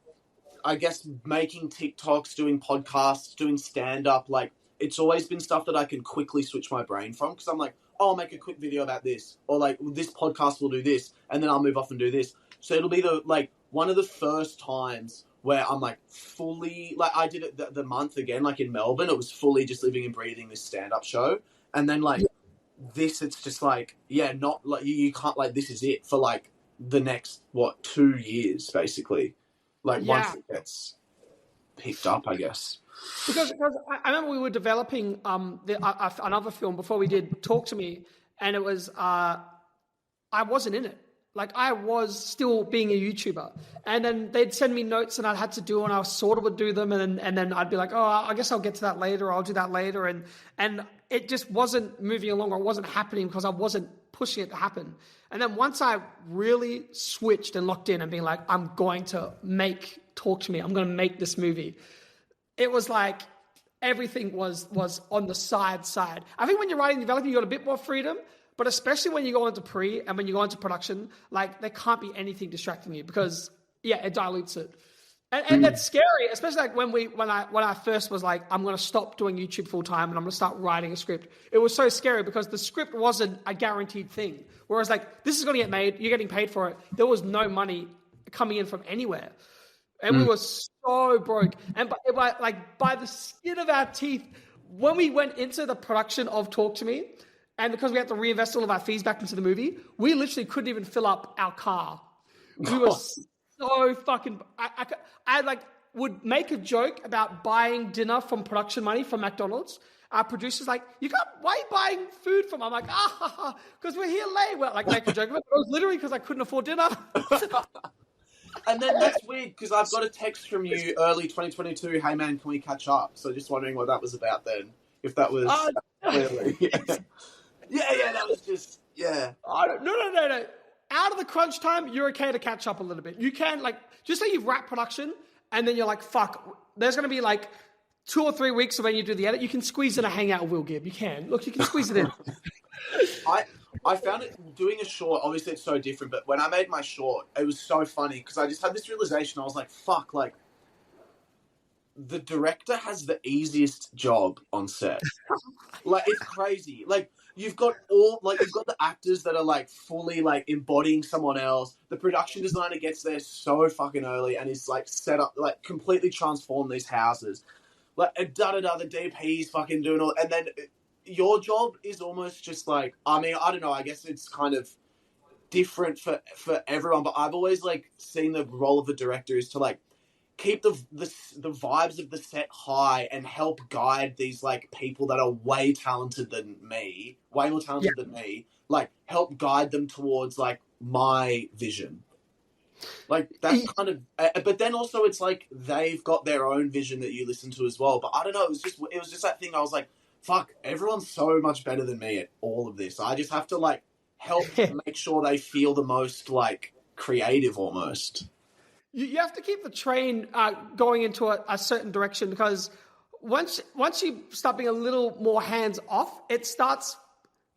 I guess making TikToks, doing podcasts, doing stand-up, like it's always been stuff that I can quickly switch my brain from, because I'm like, oh, I'll make a quick video about this, or like this podcast will do this, and then I'll move off and do this. So it'll be one of the first times where I'm like fully, like I did it the month again, like in Melbourne, it was fully just living and breathing this stand-up show. And then like this, it's just like, not like you can't, like this is it for like the next, 2 years basically. Like once it gets picked up, I guess. Because I remember we were developing another film before we did Talk to Me, and it was, I wasn't in it. Like I was still being a YouTuber, and then they'd send me notes and I had to do, and I sort of would do them, and then I'd be like, oh, I guess I'll get to that later. Or I'll do that later, and it just wasn't moving along, or it wasn't happening because I wasn't pushing it to happen. And then once I really switched and locked in and being like, I'm going to make Talk to Me, I'm going to make this movie, it was like everything was on the side. I think when you're writing and developing, you got a bit more freedom. But especially when you go into pre and when you go into production, like there can't be anything distracting you, because it dilutes it, and that's scary. Especially like when I first was like, I'm going to stop doing YouTube full time and I'm going to start writing a script. It was so scary because the script wasn't a guaranteed thing. Whereas like this is going to get made, you're getting paid for it. There was no money coming in from anywhere, and we were so broke. And by the skin of our teeth, when we went into the production of Talk to Me. And because we had to reinvest all of our fees back into the movie, we literally couldn't even fill up our car. We were so fucking... I like would make a joke about buying dinner from production money from McDonald's. Our producer's like, why are you buying food from? I'm like, because we're here late. Well, like make a joke about it. It was literally because I couldn't afford dinner. And then that's weird, because I've got a text from you early 2022, hey man, can we catch up? So just wondering what that was about then. If that was Uh, clearly, yeah, that was just no. Out of the crunch time, you're okay to catch up a little bit. You can, like, just say you've wrapped production and then you're like, fuck, there's going to be like 2 or 3 weeks of when you do the edit. You can squeeze in a hangout with Will Gibb. You can. Look, you can squeeze it in. I found it doing a short, obviously it's so different, but when I made my short, it was so funny because I just had this realization. I was like, fuck, like, the director has the easiest job on set. Like, it's crazy. Like, you've got the actors that are like fully like embodying someone else. The production designer gets there so fucking early and is like set up, like completely transform these houses. Like, the DP's fucking doing all, and then your job is almost just like, I mean, I don't know, I guess it's kind of different for everyone, but I've always like seen the role of the director is to like keep the vibes of the set high and help guide these like people that are way more talented than me, like help guide them towards like my vision. Like, that's kind of, but then also it's like they've got their own vision that you listen to as well. But I don't know, it was just that thing. I was like, fuck, everyone's so much better than me at all of this. I just have to like help make sure they feel the most like creative almost. You have to keep the train going into a certain direction, because once you start being a little more hands off, it starts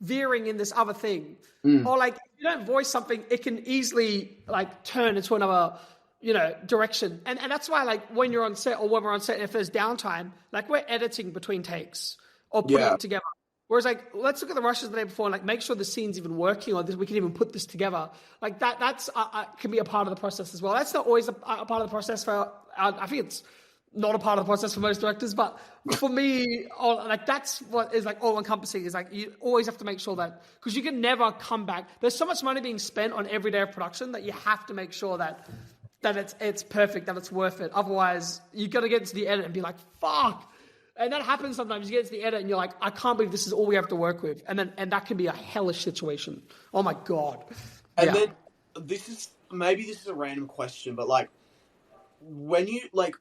veering in this other thing. Or like, if you don't voice something, it can easily like turn into another, direction. And that's why, like, when you're on set or when we're on set, if there's downtime, like, we're editing between takes or putting it together. Whereas, like, let's look at the rushes the day before and like make sure the scene's even working, or this, we can even put this together. Like that's can be a part of the process as well. That's not always a part of the process for. I think it's not a part of the process for most directors, but for me, like, that's what is like all encompassing. Is like, you always have to make sure that, because you can never come back. There's so much money being spent on every day of production that you have to make sure that it's perfect, that it's worth it. Otherwise, you got to get into the edit and be like, fuck. And that happens sometimes. You get to the edit and you're like, I can't believe this is all we have to work with. And that can be a hellish situation. Oh my God. And then this is a random question, but like, when you like,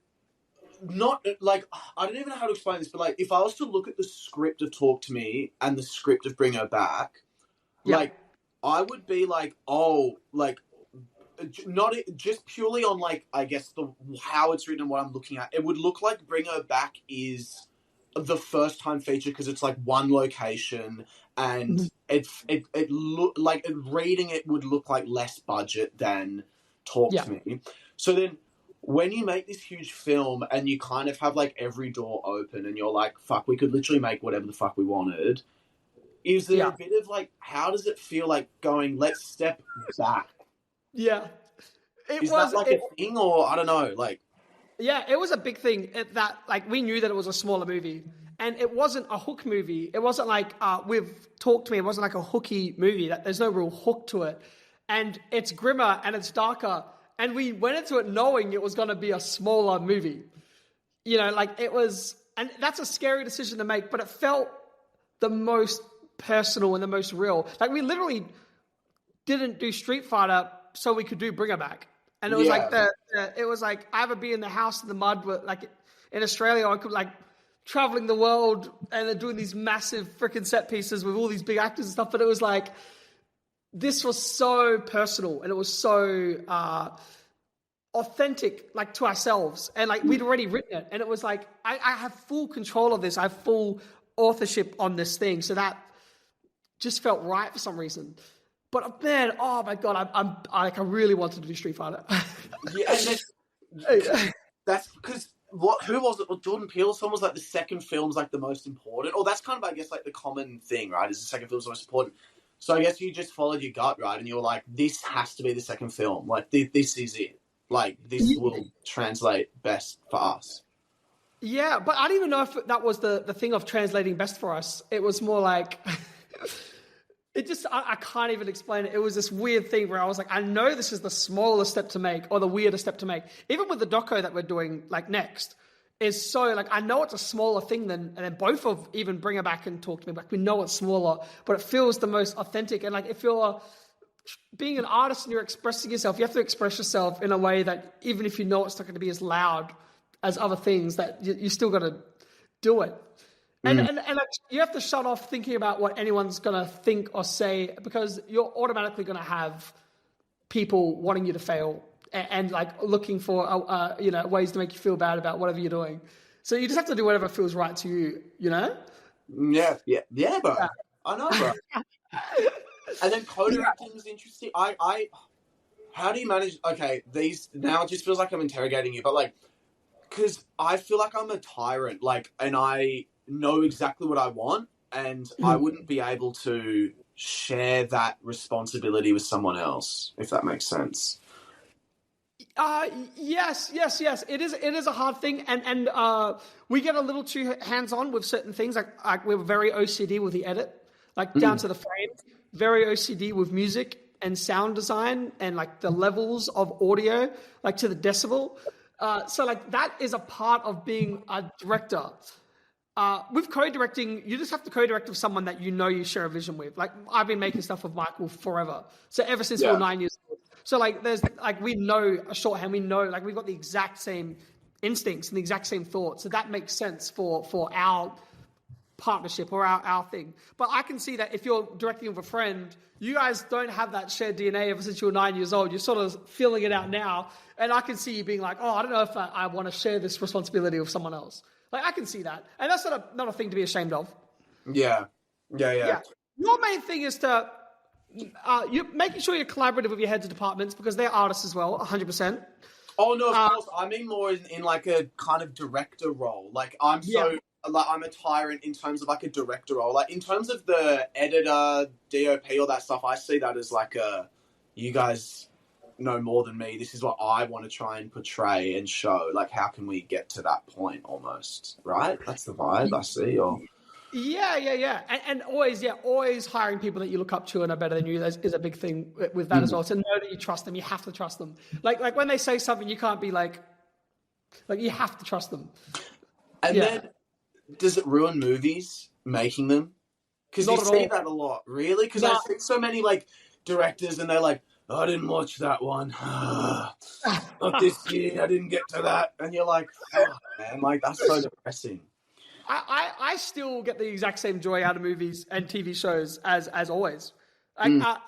not like, I don't even know how to explain this, but like, if I was to look at the script of Talk to Me and the script of Bring Her Back, like, I would be like, oh, like, not just purely on like, I guess how it's written and what I'm looking at, it would look like Bring Her Back is the first time feature because it's like one location and it look like, reading it would look like less budget than Talk to Me. So then when you make this huge film and you kind of have like every door open and you're like, fuck, we could literally make whatever the fuck we wanted, is there a bit of like, how does it feel like going, let's step back? Yeah. Is that like a thing, or I don't know, like... Yeah, it was a big thing that, like, we knew that it was a smaller movie, and it wasn't a hook movie. It wasn't like, we've talked to me, it wasn't like a hooky movie. That there's no real hook to it. And it's grimmer and it's darker, and we went into it knowing it was going to be a smaller movie. Like, it was... And that's a scary decision to make, but it felt the most personal and the most real. Like, we literally didn't do Street Fighter so we could do Bring Her Back. And it was like it was like, I ever be in the house in the mud, but like in Australia, I could like traveling the world and then doing these massive freaking set pieces with all these big actors and stuff. But it was like, this was so personal and it was so authentic, like, to ourselves. And like, we'd already written it. And it was like, I have full control of this. I have full authorship on this thing. So that just felt right for some reason. But man, oh my God, I really wanted to do Street Fighter. And that's because who was it? Well, Jordan Peele. Someone was like, the second film's like the most important. Or that's kind of, I guess, like the common thing, right? Is the second film's the most important. So I guess you just followed your gut, right? And you were like, this has to be the second film. Like, this is it. Like, this will translate best for us. Yeah, but I don't even know if that was the thing of translating best for us. It was more like... It just, I can't even explain it. It was this weird thing where I was like, I know this is the smallest step to make or the weirdest step to make. Even with the doco that we're doing, like, next, is so, like, I know it's a smaller thing and then both of even Bring Her Back and Talk to Me. Like, we know it's smaller, but it feels the most authentic. And like, if you're being an artist and you're expressing yourself, you have to express yourself in a way that even if you know it's not going to be as loud as other things, that you still got to do it. And like, you have to shut off thinking about what anyone's going to think or say, because you're automatically going to have people wanting you to fail and like looking for ways to make you feel bad about whatever you're doing. So you just have to do whatever feels right to you, you know? Yeah, bro. Yeah. I know, bro. And then co-directing is interesting. How do you manage? Okay, these now it just feels like I'm interrogating you, but like, because I feel like I'm a tyrant, like, and I know exactly what I want, and I wouldn't be able to share that responsibility with someone else, if that makes sense. Yes. It is a hard thing, and we get a little too hands-on with certain things. Like we're very OCD with the edit, like down to the frame. Very OCD with music and sound design, and like the levels of audio, like to the decibel. So like that is a part of being a director. With co-directing, you just have to co-direct with someone that you know you share a vision with. Like I've been making stuff with Michael forever. So ever since we were 9 years old. So like there's like we know a shorthand, we know like we've got the exact same instincts and the exact same thoughts. So that makes sense for our partnership or our thing. But I can see that if you're directing with a friend, you guys don't have that shared DNA ever since you were 9 years old. You're sort of feeling it out now. And I can see you being like, oh, I don't know if I want to share this responsibility with someone else. Like I can see that. And that's not a thing to be ashamed of. Yeah. Your main thing is to you making sure you're collaborative with your heads of departments, because they're artists as well, 100%. Oh no, of course. I mean more in like a kind of director role. Like I'm I'm a tyrant in terms of like a director role. Like in terms of the editor, DOP, all that stuff, I see that as like you guys know more than me. This is what I want to try and portray and show. Like how can we get to that point almost, right? That's the vibe I see. Or Yeah. And always hiring people that you look up to and are better than you is a big thing with that as well. To know that you trust them, you have to trust them. Like when they say something, you can't be like you have to trust them. And then, does it ruin movies making them? Because you see that a lot, really. Because I see so many like directors, and they're like, oh, "I didn't watch that one. Not this year. I didn't get to that." And you're like, "Oh, man, like that's so depressing." I still get the exact same joy out of movies and TV shows as always. I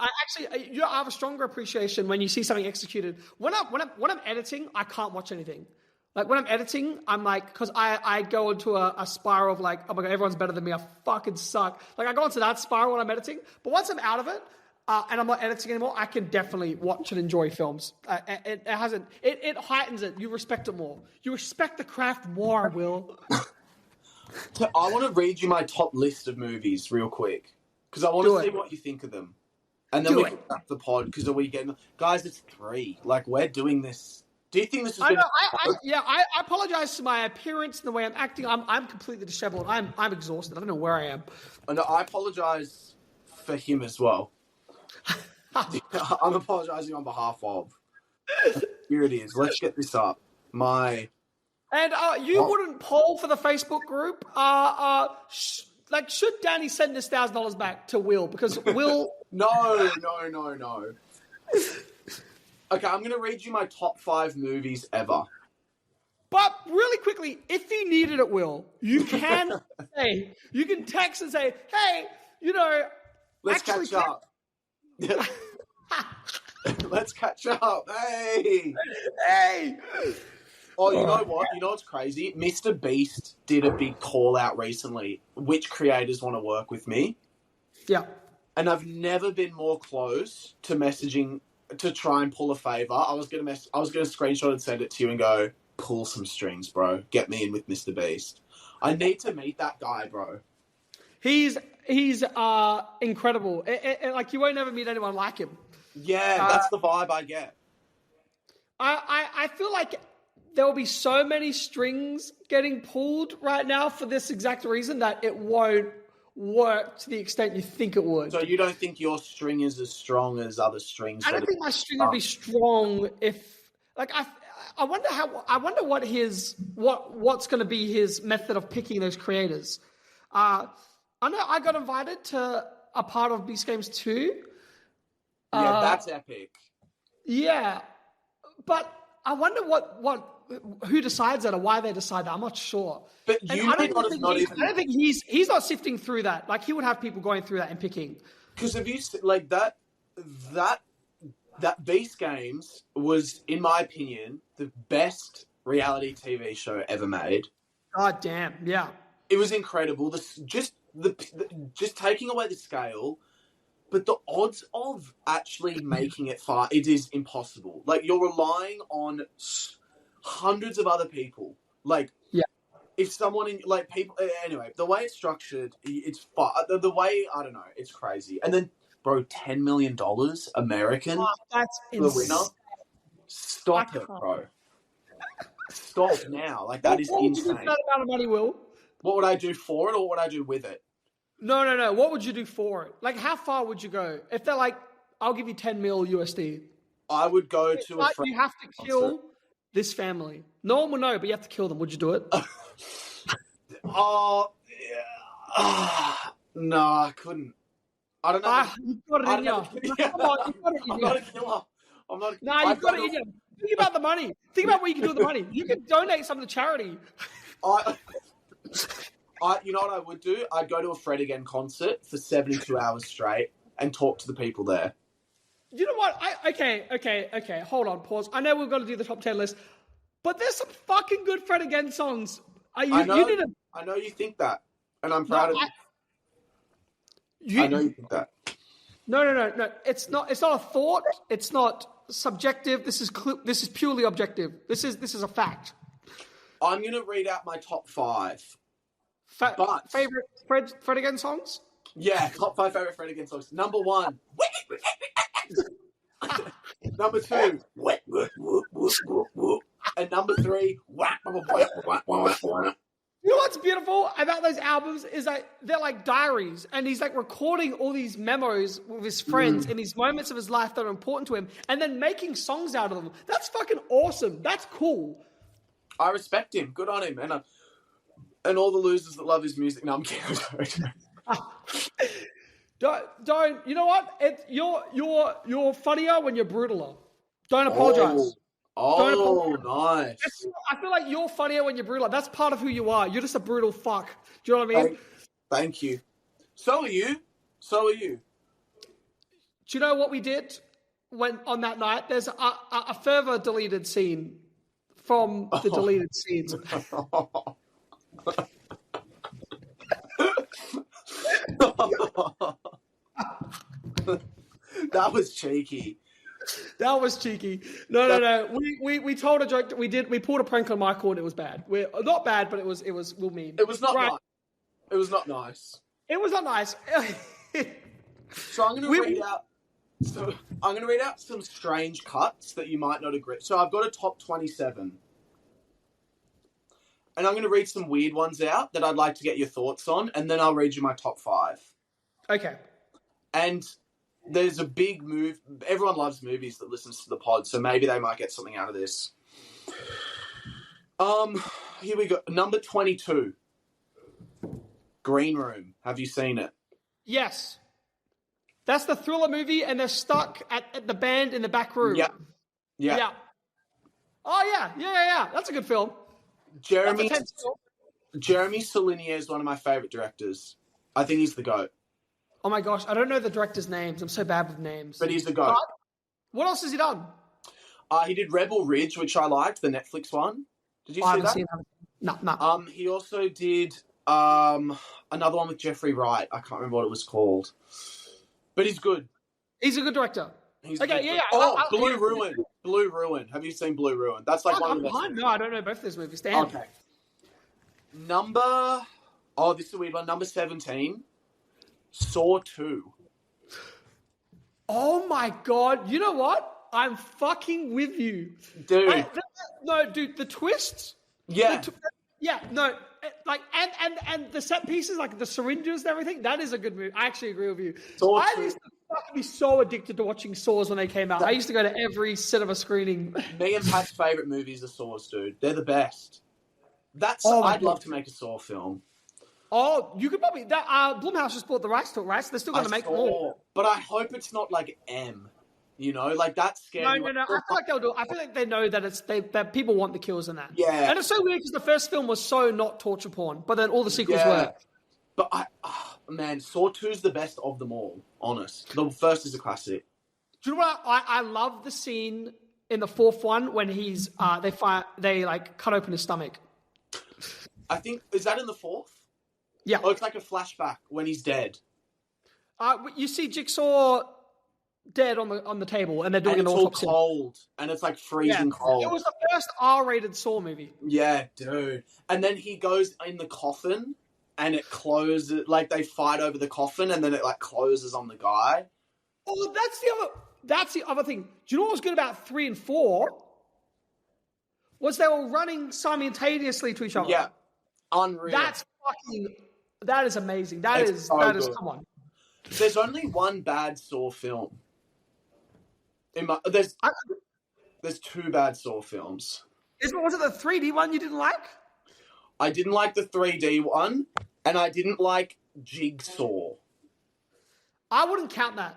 have a stronger appreciation when you see something executed. When I'm editing, I can't watch anything. Like when I'm editing, I'm like, because I go into a spiral of like, oh my God, everyone's better than me. I fucking suck. Like I go into that spiral when I'm editing. But once I'm out of it and I'm not editing anymore, I can definitely watch and enjoy films. It heightens it. You respect it more. You respect the craft more, Will. So I want to read you my top list of movies real quick because I want to see what you think of them. And then we can wrap the pod because are we getting... Guys, it's 3. Like, we're doing this. Do you think this is... I apologize to my appearance and the way I'm acting. I'm completely disheveled. I'm exhausted. I don't know where I am. And I apologize for him as well. I'm apologizing on behalf of... Here it is. Let's get this up. And you wouldn't poll for the Facebook group. Should Danny send this $1,000 back to Will? Because Will... No. Okay, I'm going to read you my top 5 movies ever. But really quickly, if you needed it, Will, you can you can text and say, hey, let's catch up. Let's catch up. Hey. Oh, you know what? You know what's crazy? Mr. Beast did a big call out recently. Which creators want to work with me? Yeah. And I've never been more close to messaging to try and pull a favor. I was gonna screenshot and send it to you and go, pull some strings, bro. Get me in with Mr. Beast. I need to meet that guy, bro. He's incredible. Like you won't ever meet anyone like him. Yeah, that's the vibe I get. I feel like there will be so many strings getting pulled right now for this exact reason that it won't work to the extent you think it would. So you don't think your string is as strong as other strings? I don't think my string would be strong if, like, I wonder what's going to be his method of picking those creators. I know I got invited to a part of Beast Games 2. Yeah, that's epic. Yeah, but I wonder who decides that or why they decide that. I'm not sure. But And you may not have not even... I don't think he's not sifting through that. Like, he would have people going through that and picking. Because if you like that Beast Games was, in my opinion, the best reality TV show ever made. God damn, yeah. It was incredible. Just taking away the scale, but the odds of actually making it far, it is impossible. Like, you're relying on hundreds of other people. Like, yeah. If someone in, like, people, anyway, the way it's structured, it's far. The way, I don't know, it's crazy. And then, bro, $10 million American. Oh, that's the winner. Stop it, bro. Stop now. Like, that is insane. What would you do for that amount of money, Will? What would I do for it, or what would I do with it? No. What would you do for it? Like, how far would you go? If they're like, I'll give you 10 mil USD. I would go to a friend. You have to kill this family. No one will know, but you have to kill them. Would you do it? Oh, yeah. No, I couldn't. I don't know. You've got it in you. Come on, you've got it in you. I'm not a killer. I'm not. No, you've got it in you. Think about the money. Think about what you can do with the money. You can donate some to charity. You know what I would do? I'd go to a Fred Again concert for 72 hours straight and talk to the people there. You know what? Okay. Hold on, pause. I know we've got to do the top 10 list, but there's some fucking good Fred Again songs. I know you think that, and I'm proud of you. I know you think that. No. It's not a thought. It's not subjective. This is purely objective. This is a fact. I'm going to read out my top 5. Favorite Fred Again songs? Yeah, top 5 favorite Fred Again songs. Number 1. Number 2. And number 3. You know what's beautiful about those albums is that they're like diaries, and he's like recording all these memos with his friends in these moments of his life that are important to him, and then making songs out of them. That's fucking awesome. That's cool. I respect him. Good on him. And all the losers that love his music. No, I'm kidding. Don't. You know what? You're funnier when you're brutaler. Don't apologize. Oh, nice. I feel like you're funnier when you're brutal. That's part of who you are. You're just a brutal fuck. Do you know what I mean? Thank you. So are you. Do you know what we did on that night? There's a further deleted scene from the deleted scenes. That was cheeky. That was cheeky. No. We told a joke. We pulled a prank on Michael, and it was bad. We're not bad, but it was we'll mean. It was not nice. It was not nice. It was not nice. So I'm going to read out some strange cuts that you might not agree. So I've got a top 27. And I'm going to read some weird ones out that I'd like to get your thoughts on, and then I'll read you my top 5. Okay. And there's a big move. Everyone loves movies that listens to the pod, so maybe they might get something out of this. Here we go. Number 22. Green Room. Have you seen it? Yes. That's the thriller movie, and they're stuck at the band in the back room. Yeah. Oh, yeah. That's a good film. Jeremy Saulnier is one of my favorite directors. I think he's the GOAT. Oh my gosh, I don't know the directors' names. I'm so bad with names. But he's the GOAT. What else has he done? He did Rebel Ridge, which I liked, the Netflix one. Did you see that? Seen that? No. He also did another one with Jeffrey Wright. I can't remember what it was called. But he's good. He's a good director. Yeah. Blue Ruin. Blue Ruin. Have you seen Blue Ruin? That's like one of the best. No, I don't know both of those movies. Damn. Okay. This is a weird one. Number 17. Saw 2. Oh my God. You know what? I'm fucking with you. Dude. Dude, the twists. Yeah. And the set pieces, like the syringes and everything, that is a good movie. I actually agree with you. Saw 2. I used to fucking be so addicted to watching Saws when they came out. I used to go to every cinema screening. Me and Pat's favourite movies are Saws, dude. They're the best. I'd love to make a Saw film. Oh, you could probably... Blumhouse just bought the rights to it, right? So they're still going to make more. But I hope it's not like M. You know, like that scared me. No. I feel like they'll do. I feel like they know that that people want the kills in that. Yeah. And it's so weird because the first film was so not torture porn, but then all the sequels Yeah. were. But man, Saw 2's the best of them all. Honest, the first is a classic. Do you know what? I love the scene in the fourth one when he's they like cut open his stomach. I think is that in the fourth? Yeah. Oh, it's like a flashback when he's dead. You see Jigsaw dead on the table, and they're doing And an it's all autopsy. cold, and it's like freezing cold. It was the first R-rated Saw movie. Yeah, dude. And then he goes in the coffin, and it closes. Like they fight over the coffin, and then it like closes on the guy. Oh, that's the other thing. Do you know what was good about 3 and 4? Was they were running simultaneously to each other. Yeah, unreal. That is amazing. That is good. Come on. There's only one bad Saw film. There's 2 bad Saw films. Was it the 3D one you didn't like? I didn't like the 3D one, and I didn't like Jigsaw. I wouldn't count that.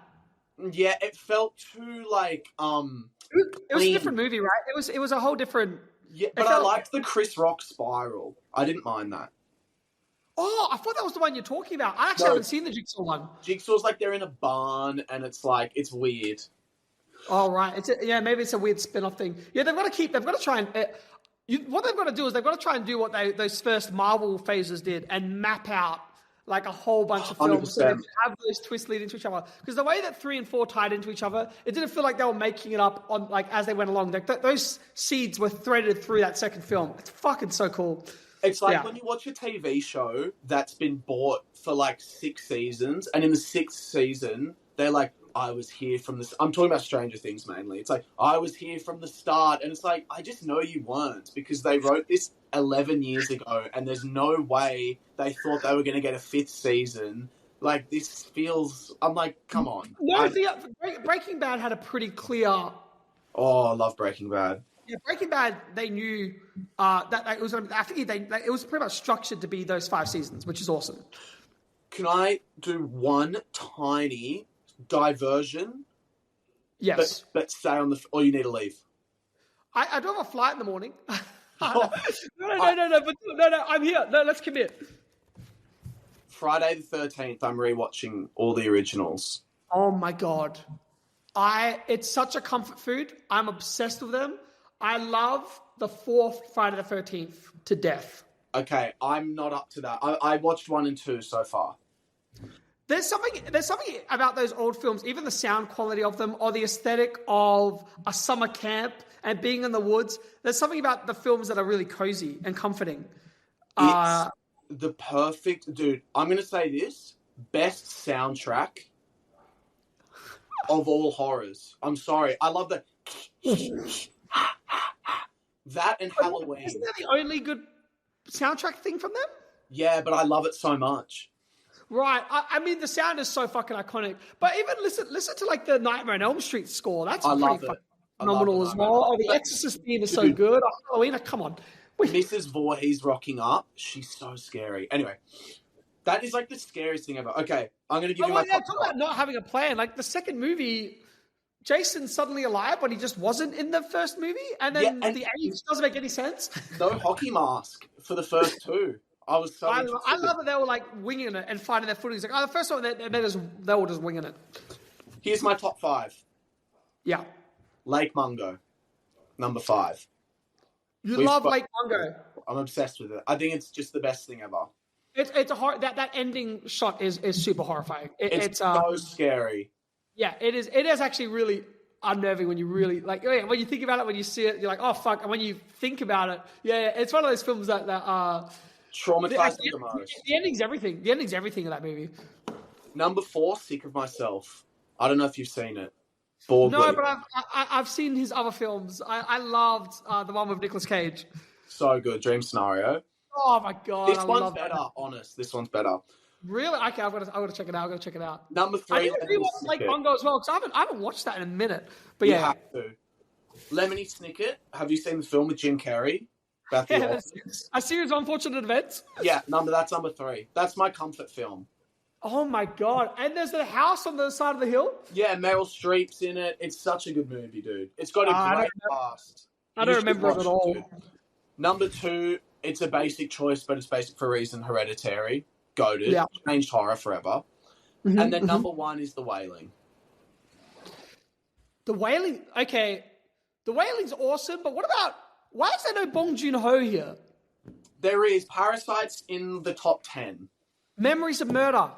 Yeah, it felt too like It was a different movie, right? It was a whole different. Yeah, but I liked the Chris Rock spiral. I didn't mind that. Oh, I thought that was the one you're talking about. I actually haven't seen the Jigsaw one. Jigsaw's like they're in a barn, and it's weird. Oh right, maybe it's a weird spin-off thing. Yeah, they've got to try and. What they've got to do is they've got to try and do what those first Marvel phases did and map out like a whole bunch of films 100%. so they can have those twists leading to each other. Because the way that 3 and 4 tied into each other, it didn't feel like they were making it up on like as they went along. Like those seeds were threaded through that second film. It's fucking so cool. It's like when you watch a TV show that's been bought for like 6 seasons, and in the 6th season, they're like, I was here from this. I'm talking about Stranger Things mainly. It's like, I was here from the start. And it's like, I just know you weren't because they wrote this 11 years ago and there's no way they thought they were going to get a 5th season. Like, this feels, I'm like, come on. No, Breaking Bad had a pretty clear. Oh, I love Breaking Bad. Yeah, Breaking Bad, they knew that it was. I think it was pretty much structured to be those 5 seasons, which is awesome. Can I do one tiny diversion? Yes. But stay on or you need to leave. I do have a flight in the morning. No, I'm here. No, let's commit. Friday the 13th, I'm rewatching all the originals. Oh my God. It's such a comfort food. I'm obsessed with them. I love the 4th Friday the 13th to death. Okay, I'm not up to that. I watched 1 and 2 so far. There's something about those old films, even the sound quality of them or the aesthetic of a summer camp and being in the woods. There's something about the films that are really cozy and comforting. It's the perfect... Dude, I'm going to say this. Best soundtrack of all horrors. I'm sorry. I love that. That and Halloween. Isn't that the only good soundtrack thing from them? Yeah, but I love it so much. Right. I mean, the sound is so fucking iconic. But even listen to like the Nightmare on Elm Street score. That's pretty fucking phenomenal as well. Oh, the Exorcist theme is so good. Oh, Halloween, come on. Mrs. Voorhees rocking up. She's so scary. Anyway, that is like the scariest thing ever. Okay, I'm going to give you my top talk about not having a plan. Like the second movie, Jason's suddenly alive when he just wasn't in the first movie. And then the age doesn't make any sense. No hockey mask for the first 2. I was so I love that they were like winging it and finding their footing. Like, the first one, they were just winging it. Here's my top 5. Yeah. Lake Mungo, number 5. You love Lake Mungo. I'm obsessed with it. I think it's just the best thing ever. It's a that ending shot is super horrifying. It's so scary. Yeah, it is. It is actually really unnerving when you really when you think about it, when you see it, you're like, oh fuck. And when you think about it, it's one of those films that are traumatizing the most. The ending's everything. The ending's everything in that movie. Number 4, Sick of Myself. I don't know if you've seen it. No, but I've seen his other films. I loved the one with Nicolas Cage. So good, Dream Scenario. Oh my God, this one's better. Honest, this one's better. Really? Okay, I've got to check it out. I've got to check it out. Number 3. I need to rewatch Lake Mungo as well because I haven't watched that in a minute. But you have to. Lemony Snicket. Have you seen the film with Jim Carrey? A series of unfortunate events. Yeah, that's number 3. That's my comfort film. Oh my God. And there's the house on the side of the hill. Yeah, Meryl Streep's in it. It's such a good movie, dude. It's got a great cast. I don't remember it at all. Dude. Number 2, it's a basic choice, but it's basic for a reason. Hereditary. Goated. Yeah. Changed horror forever. And then number 1 is The Wailing. The Wailing, okay. The Wailing's awesome, but what about, why is there no Bong Joon-ho here? There is. Parasite's in the top 10. Memories of Murder.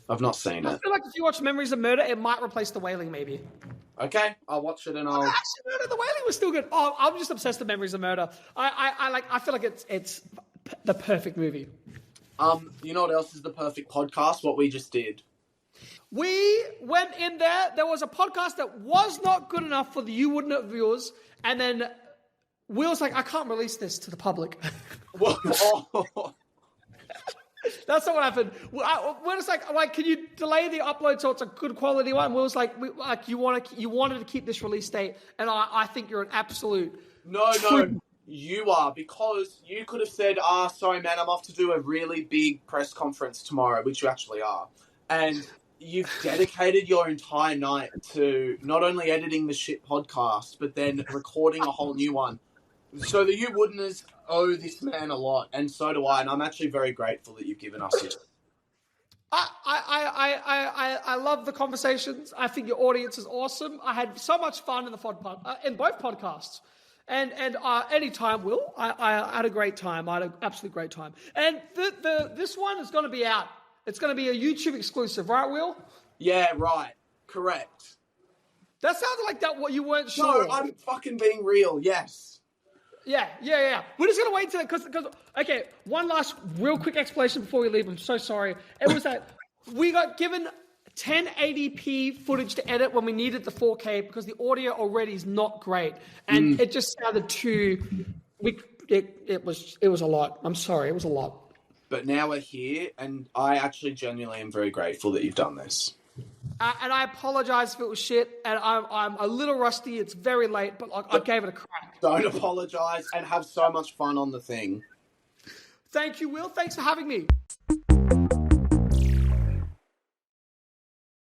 I've not seen I it. feel like if you watch Memories of Murder, it might replace The Wailing, maybe. Okay, I'll watch it and I'll... Actually, The Wailing was still good. Oh, I'm just obsessed with Memories of Murder. I feel like it's the perfect movie. You know what else is the perfect podcast? What we just did. We went in there. There was a podcast that was not good enough for the You Wouldn't Have viewers, and then Will's like, I can't release this to the public. That's not what happened. We're just like, can you delay the upload so it's a good quality one? Will's like, you wanted to keep this release date, and I think you're an absolute... No, you are, because you could have said, sorry, man, I'm off to do a really big press conference tomorrow, which you actually are. And you've dedicated your entire night to not only editing the shit podcast, but then recording a whole new one. So the You Wouldn't owe this man a lot, and so do I, and I'm actually very grateful that you've given us it. I love the conversations. I think your audience is awesome. I had so much fun in in both podcasts. And any time, Will, I had a great time. I had an absolute great time. And this one is going to be out. It's going to be a YouTube exclusive, right, Will? Yeah, right. Correct. That sounded like that. What you weren't sure? No, I'm fucking being real. Yes. Yeah. We're just going to wait till because okay. One last real quick explanation before we leave. I'm so sorry. It was that we got given 1080p footage to edit when we needed the 4K because the audio already is not great, and it just sounded too. It was a lot. I'm sorry, it was a lot. But now we're here, and I actually genuinely am very grateful that you've done this. And I apologize if it was shit, and I'm a little rusty. It's very late, but I gave it a crack. Don't apologize, and have so much fun on the thing. Thank you, Will. Thanks for having me.